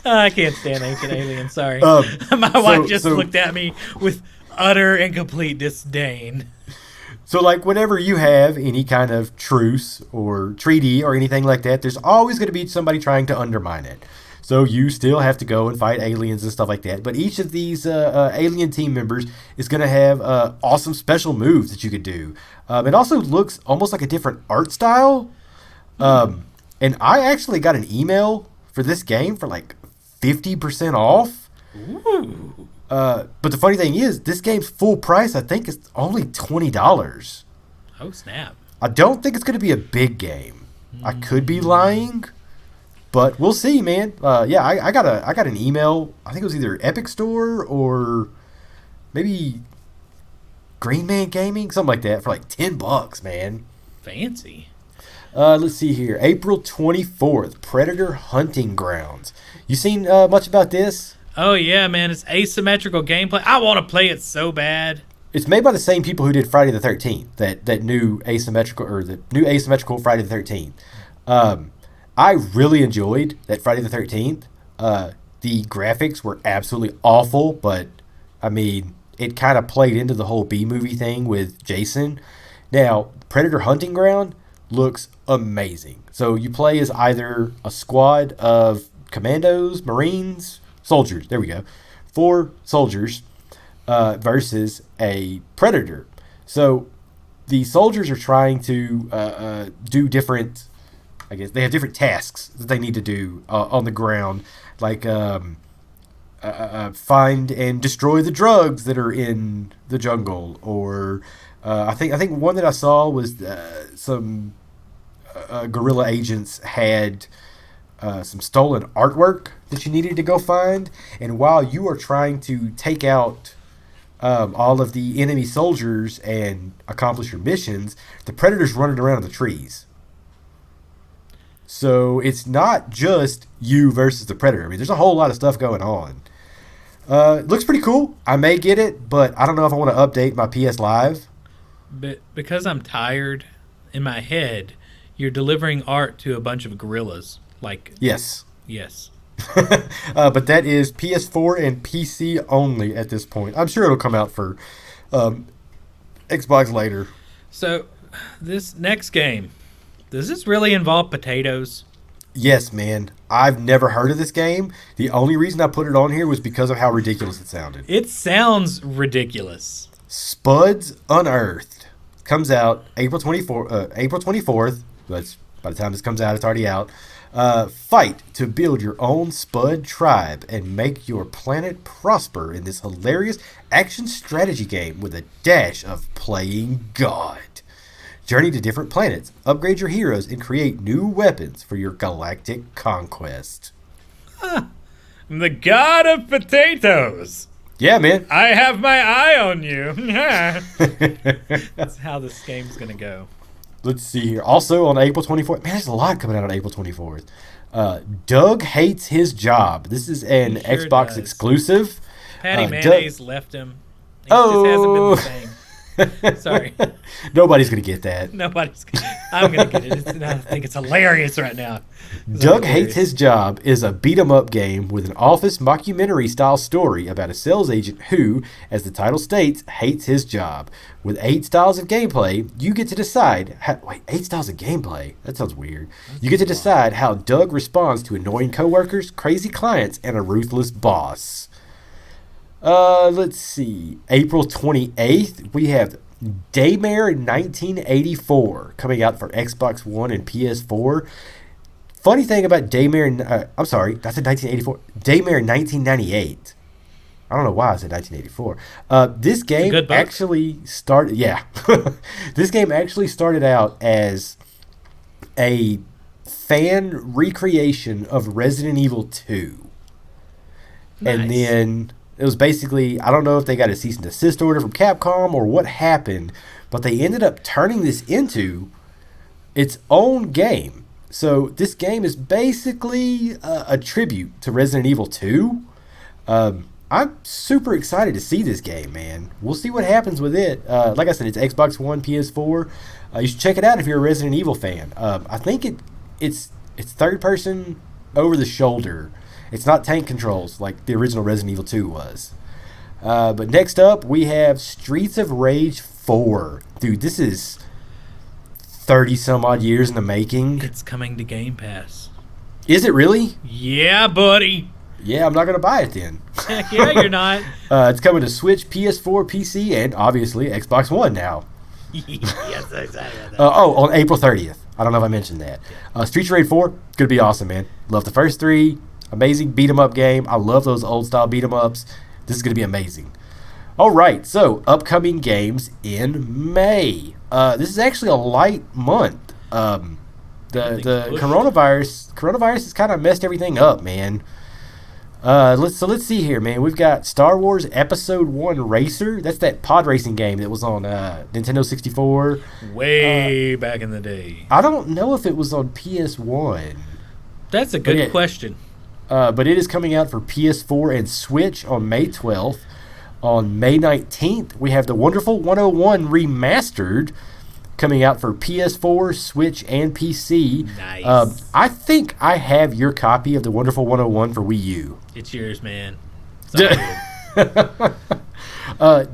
Speaker 1: I can't stand ancient aliens, sorry. My wife just looked at me with utter and complete disdain.
Speaker 2: So, like, whenever you have any kind of truce or treaty or anything like that, there's always going to be somebody trying to undermine it. So you still have to go and fight aliens and stuff like that. But each of these alien team members is going to have awesome special moves that you could do. It also looks almost like a different art style. And I actually got an email for this game for like 50% off.
Speaker 1: Ooh.
Speaker 2: But the funny thing is, this game's full price, I think, is only $20.
Speaker 1: Oh, snap.
Speaker 2: I don't think it's going to be a big game. I could be lying, but we'll see, man. Yeah, I got an email. I think it was either Epic Store or maybe Green Man Gaming, something like that, for like $10, man.
Speaker 1: Fancy.
Speaker 2: Let's see here. April 24th, Predator Hunting Grounds. You seen much about this?
Speaker 1: Oh, yeah, man. It's asymmetrical gameplay. I want to play it so bad.
Speaker 2: It's made by the same people who did Friday the 13th, that new asymmetrical, or the new asymmetrical Friday the 13th. I really enjoyed that Friday the 13th. The graphics were absolutely awful, but, I mean, it kind of played into the whole B-movie thing with Jason. Now, Predator Hunting Ground looks amazing. So you play as either a squad of commandos, marines, soldiers. There we go. 4 soldiers versus a predator. So the soldiers are trying to do different, I guess, they have different tasks that they need to do on the ground. Like find and destroy the drugs that are in the jungle, or I think one that I saw was some guerrilla agents had some stolen artwork that you needed to go find, and while you are trying to take out all of the enemy soldiers and accomplish your missions, the predator's running around in the trees. So it's not just you versus the predator. I mean, there's a whole lot of stuff going on. It looks pretty cool. I may get it, but I don't know if I want to update my PS Live.
Speaker 1: But because I'm tired, in my head, you're delivering art to a bunch of gorillas. Like
Speaker 2: Yes.
Speaker 1: Yes.
Speaker 2: But that is PS4 and PC only at this point. I'm sure it'll come out for Xbox later.
Speaker 1: So, this next game, does this really involve potatoes?
Speaker 2: Yes, man. I've never heard of this game. The only reason I put it on here was because of how ridiculous it sounded.
Speaker 1: It sounds ridiculous.
Speaker 2: Spuds Unearthed comes out April 24th. That's by the time this comes out, it's already out. Fight to build your own Spud tribe and make your planet prosper in this hilarious action strategy game with a dash of playing God. Journey to different planets, upgrade your heroes, and create new weapons for your galactic conquest.
Speaker 1: I'm the god of potatoes.
Speaker 2: Yeah, man.
Speaker 1: I have my eye on you. That's how this game's going to go.
Speaker 2: Let's see here. Also on April 24th. Man, there's a lot coming out on April 24th. Doug Hates His Job. This is an Xbox exclusive.
Speaker 1: Patty Mayonnaise left him. He just hasn't been the same. Sorry.
Speaker 2: Nobody's going to get that.
Speaker 1: I'm going to get it. I think it's hilarious right now.
Speaker 2: Doug Hates His Job is a beat-em-up game with an office mockumentary-style story about a sales agent who, as the title states, hates his job. With 8 styles of gameplay, you get to decide... 8 styles of gameplay? That sounds weird. You get to decide how Doug responds to annoying coworkers, crazy clients, and a ruthless boss. Let's see. April 28th, we have Daymare 1984 coming out for Xbox One and PS4. Funny thing about Daymare, I'm sorry, that's a 1984. Daymare 1998. I don't know why I said 1984. This game actually started, this game actually started out as a fan recreation of Resident Evil 2. Nice. And then... it was basically, I don't know if they got a cease and desist order from Capcom or what happened, but they ended up turning this into its own game. So this game is basically a tribute to Resident Evil 2. I'm super excited to see this game, man. We'll see what happens with it. Like I said, it's Xbox One, PS4. You should check it out if you're a Resident Evil fan. I think it's third person over the shoulder. It's not tank controls like the original Resident Evil 2 was. But next up, we have Streets of Rage 4. Dude, this is 30-some-odd years in the making.
Speaker 1: It's coming to Game Pass.
Speaker 2: Is it really?
Speaker 1: Yeah, buddy.
Speaker 2: Yeah, I'm not going to buy it then.
Speaker 1: Heck yeah, you're not.
Speaker 2: It's coming to Switch, PS4, PC, and obviously Xbox One now.
Speaker 1: Yes, exactly.
Speaker 2: On April 30th. I don't know if I mentioned that. Streets of Rage 4, going to be awesome, man. Love the first 3. Amazing beat-em-up game. I love those old-style beat-em-ups. This is going to be amazing. All right, so upcoming games in May. This is actually a light month. The coronavirus has kind of messed everything up, man. Let's see here, man. We've got Star Wars Episode 1 Racer. That's that pod racing game that was on Nintendo 64.
Speaker 1: Way back in the day.
Speaker 2: I don't know if it was on PS1.
Speaker 1: That's a good question.
Speaker 2: But it is coming out for PS4 and Switch on May 12th. On May 19th, we have the Wonderful 101 Remastered coming out for PS4, Switch, and PC.
Speaker 1: Nice.
Speaker 2: I think I have your copy of the Wonderful 101 for Wii U.
Speaker 1: It's yours, man.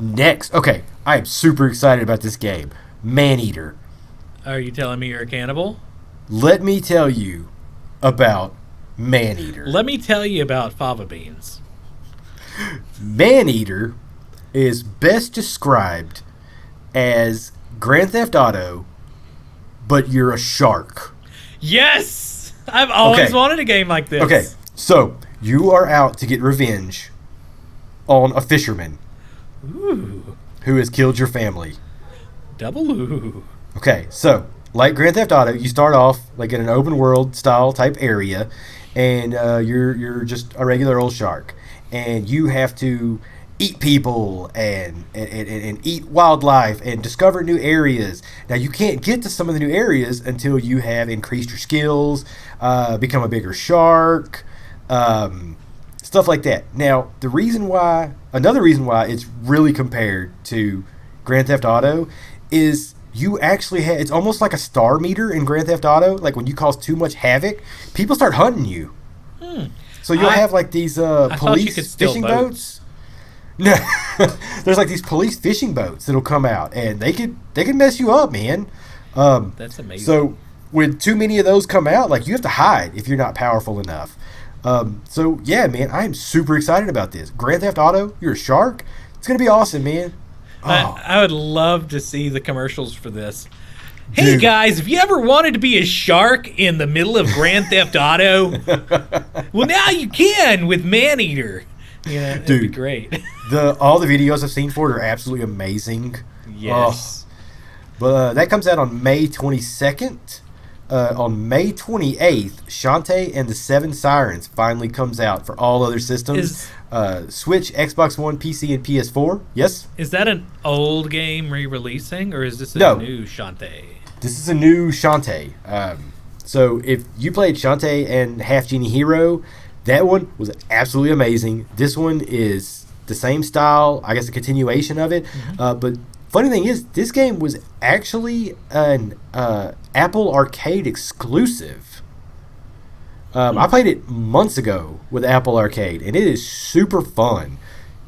Speaker 2: Next, okay, I am super excited about this game. Maneater.
Speaker 1: Are you telling me you're a cannibal?
Speaker 2: Let me tell you about Maneater.
Speaker 1: Let me tell you about fava beans.
Speaker 2: Maneater is best described as Grand Theft Auto, but you're a shark.
Speaker 1: Yes! I've always wanted a game like this.
Speaker 2: Okay, so you are out to get revenge on a fisherman
Speaker 1: Ooh.
Speaker 2: who has killed your family.
Speaker 1: Double ooh.
Speaker 2: Okay, so like Grand Theft Auto, you start off like in an open world style type area, and you're just a regular old shark, and you have to eat people and eat wildlife and discover new areas. Now you can't get to some of the new areas until you have increased your skills, become a bigger shark, stuff like that. Now another reason why it's really compared to Grand Theft Auto is you actually have, it's almost like a star meter in Grand Theft Auto. Like when you cause too much havoc, people start hunting you. So you'll have like these police fishing boats. No, there's like these police fishing boats that'll come out, and they can mess you up, man.
Speaker 1: That's amazing.
Speaker 2: So when too many of those come out, like you have to hide if you're not powerful enough. So yeah, man, I am super excited about this. Grand Theft Auto, you're a shark. It's gonna be awesome, man.
Speaker 1: I would love to see the commercials for this. Hey guys, have you ever wanted to be a shark in the middle of Grand Theft Auto? Well, now you can with Maneater. Yeah, it'd be great.
Speaker 2: All the videos I've seen for it are absolutely amazing.
Speaker 1: Yes.
Speaker 2: But that comes out on May 22nd. On May 28th, Shantae and the Seven Sirens finally comes out for all other systems. Switch, Xbox One, PC, and PS4. Yes?
Speaker 1: Is that an old game re-releasing, or is this a new Shantae?
Speaker 2: This is a new Shantae. So if you played Shantae and Half Genie Hero, that one was absolutely amazing. This one is the same style, I guess a continuation of it. But funny thing is, this game was actually an Apple Arcade exclusive. I played it months ago with Apple Arcade, and it is super fun.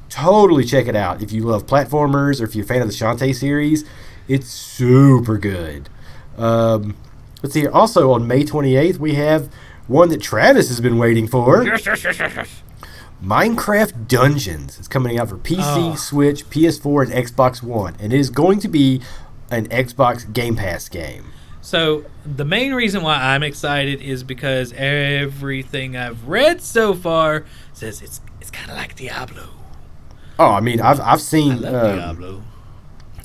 Speaker 2: Totally check it out if you love platformers or if you're a fan of the Shantae series. It's super good. Let's see here. Also on May 28th, we have one that Travis has been waiting for.
Speaker 1: Yes.
Speaker 2: Minecraft Dungeons. It's coming out for PC, Switch, PS4, and Xbox One. And it is going to be an Xbox Game Pass game.
Speaker 1: So the main reason why I'm excited is because everything I've read so far says it's kind of like Diablo.
Speaker 2: Oh, I mean, I've seen
Speaker 1: I love Diablo.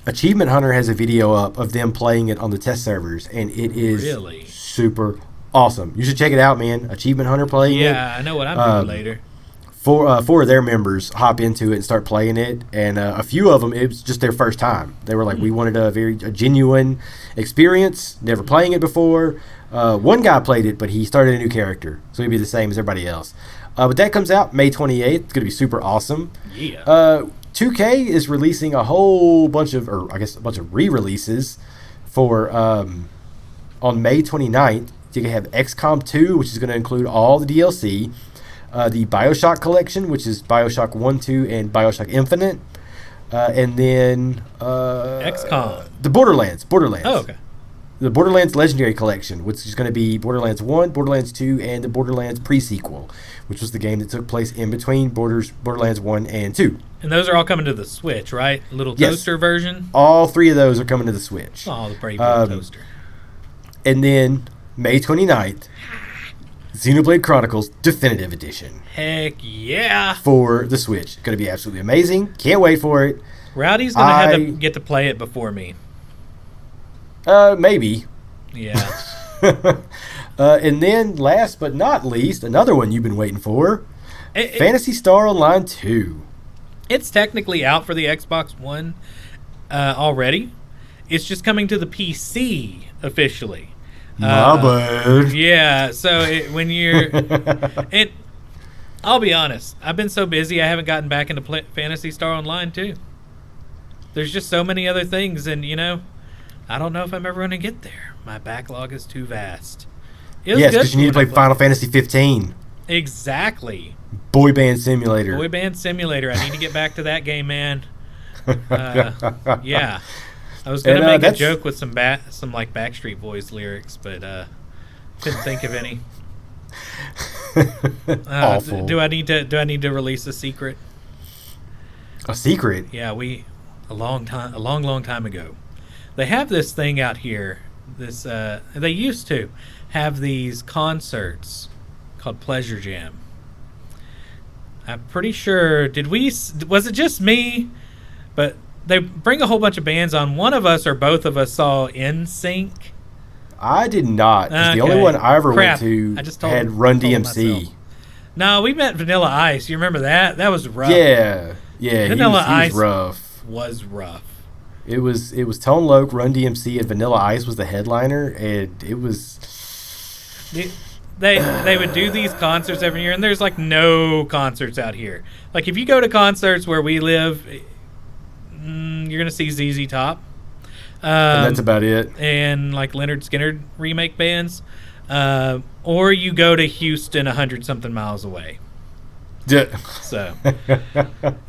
Speaker 2: Achievement Hunter has a video up of them playing it on the test servers, and it is
Speaker 1: really
Speaker 2: super awesome. You should check it out, man. Achievement Hunter playing it.
Speaker 1: Yeah, I know what I'm doing later.
Speaker 2: Four of their members hop into it and start playing it, and a few of them, it was just their first time. They were like, we wanted a genuine experience, never playing it before. One guy played it, but he started a new character, so he'd be the same as everybody else. But that comes out May 28th. It's going to be super awesome.
Speaker 1: Yeah.
Speaker 2: 2K is releasing a bunch of re-releases for on May 29th. You can have XCOM 2, which is going to include all the DLC. The BioShock collection, which is BioShock 1, 2, and BioShock Infinite. And then
Speaker 1: XCOM.
Speaker 2: The Borderlands.
Speaker 1: Oh, okay.
Speaker 2: The Borderlands Legendary Collection, which is going to be Borderlands 1, Borderlands 2, and the Borderlands pre-sequel, which was the game that took place in between Borderlands 1 and 2.
Speaker 1: And those are all coming to the Switch, right? Little toaster version?
Speaker 2: All three of those are coming to the Switch.
Speaker 1: Oh, the brave little toaster.
Speaker 2: And then, May 29th, Xenoblade Chronicles Definitive Edition.
Speaker 1: Heck yeah.
Speaker 2: For the Switch. Going to be absolutely amazing. Can't wait for it.
Speaker 1: Rowdy's going to have to get to play it before me.
Speaker 2: Maybe.
Speaker 1: Yeah.
Speaker 2: And then, last but not least, another one you've been waiting for. Phantasy Star Online 2.
Speaker 1: It's technically out for the Xbox One already. It's just coming to the PC officially.
Speaker 2: My bad.
Speaker 1: Yeah, so when you're... I'll be honest. I've been so busy I haven't gotten back into Phantasy Star Online 2. There's just so many other things, and, I don't know if I'm ever going to get there. My backlog is too vast.
Speaker 2: Yes, because you need to play Final Fantasy 15.
Speaker 1: Exactly.
Speaker 2: Boy Band Simulator.
Speaker 1: Boy Band Simulator. I need to get back to that game, man. Yeah. I was going to make a joke with some like Backstreet Boys lyrics, but couldn't think of any.
Speaker 2: Awful.
Speaker 1: Do I need to release a secret?
Speaker 2: A secret?
Speaker 1: Yeah, a long time ago. They have this thing out here. They used to have these concerts called Pleasure Jam. I'm pretty sure. Was it just me? But they bring a whole bunch of bands on. One of us or both of us saw NSYNC.
Speaker 2: I did not. Okay. The only one I ever went to had Run DMC.
Speaker 1: No, we met Vanilla Ice. You remember that? That was rough.
Speaker 2: Yeah.
Speaker 1: Vanilla Ice
Speaker 2: rough.
Speaker 1: Was rough.
Speaker 2: It was Tone Loc, Run DMC, and Vanilla Ice was the headliner, and it was.
Speaker 1: They would do these concerts every year, and there's like no concerts out here. Like if you go to concerts where we live, you're gonna see ZZ Top.
Speaker 2: And that's about it.
Speaker 1: And like Leonard Skinner remake bands. Or you go to Houston 100-something miles away.
Speaker 2: Yeah.
Speaker 1: So,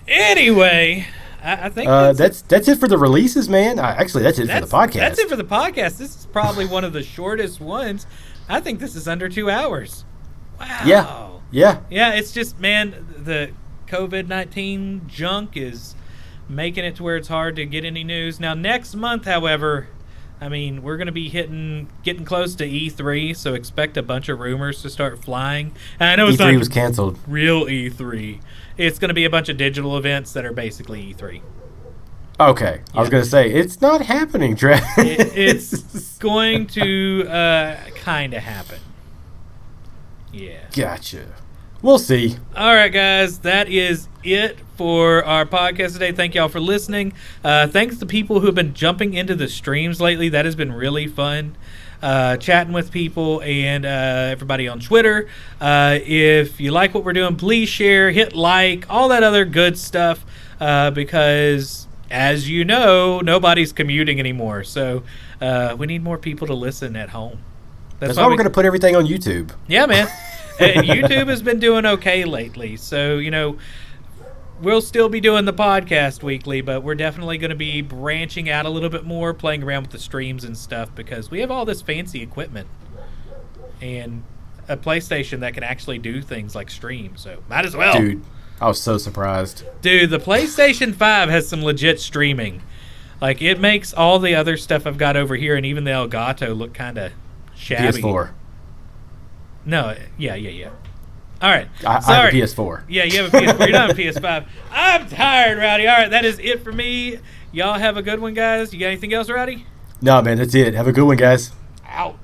Speaker 1: anyway, I think
Speaker 2: that's it for the releases, man. Actually, that's it for the podcast.
Speaker 1: That's it for the podcast. This is probably one of the shortest ones. I think this is under 2 hours. Wow.
Speaker 2: Yeah.
Speaker 1: Yeah, it's just, man, the COVID-19 junk is making it to where it's hard to get any news. Now, next month, however, I mean, we're going to be getting close to E3, so expect a bunch of rumors to start flying. And I know it's
Speaker 2: E3
Speaker 1: not
Speaker 2: was canceled.
Speaker 1: Real E3. It's going to be a bunch of digital events that are basically E3.
Speaker 2: Okay. Yeah. I was going to say, it's not happening, Travis.
Speaker 1: It's going to kind of happen. Yeah.
Speaker 2: Gotcha. We'll see.
Speaker 1: All right, guys. That is it for our podcast today. Thank y'all for listening. Thanks to people who have been jumping into the streams lately. That has been really fun. Chatting with people and everybody on Twitter. If you like what we're doing, please share, hit like, all that other good stuff. Because, as you know, nobody's commuting anymore. So we need more people to listen at home.
Speaker 2: That's why we're going to put everything on YouTube.
Speaker 1: Yeah, man. And YouTube has been doing okay lately. So, we'll still be doing the podcast weekly, but we're definitely going to be branching out a little bit more, playing around with the streams and stuff, because we have all this fancy equipment and a PlayStation that can actually do things like stream. So, might as well.
Speaker 2: Dude, I was so surprised.
Speaker 1: Dude, the PlayStation 5 has some legit streaming. Like, it makes all the other stuff I've got over here and even the Elgato look kind of shabby.
Speaker 2: PS4.
Speaker 1: No, yeah. All right.
Speaker 2: I have a PS4.
Speaker 1: Yeah, you have a PS4. You're not a PS5. I'm tired, Rowdy. All right, that is it for me. Y'all have a good one, guys. You got anything else, Rowdy?
Speaker 2: No, man, that's it. Have a good one, guys.
Speaker 1: Out.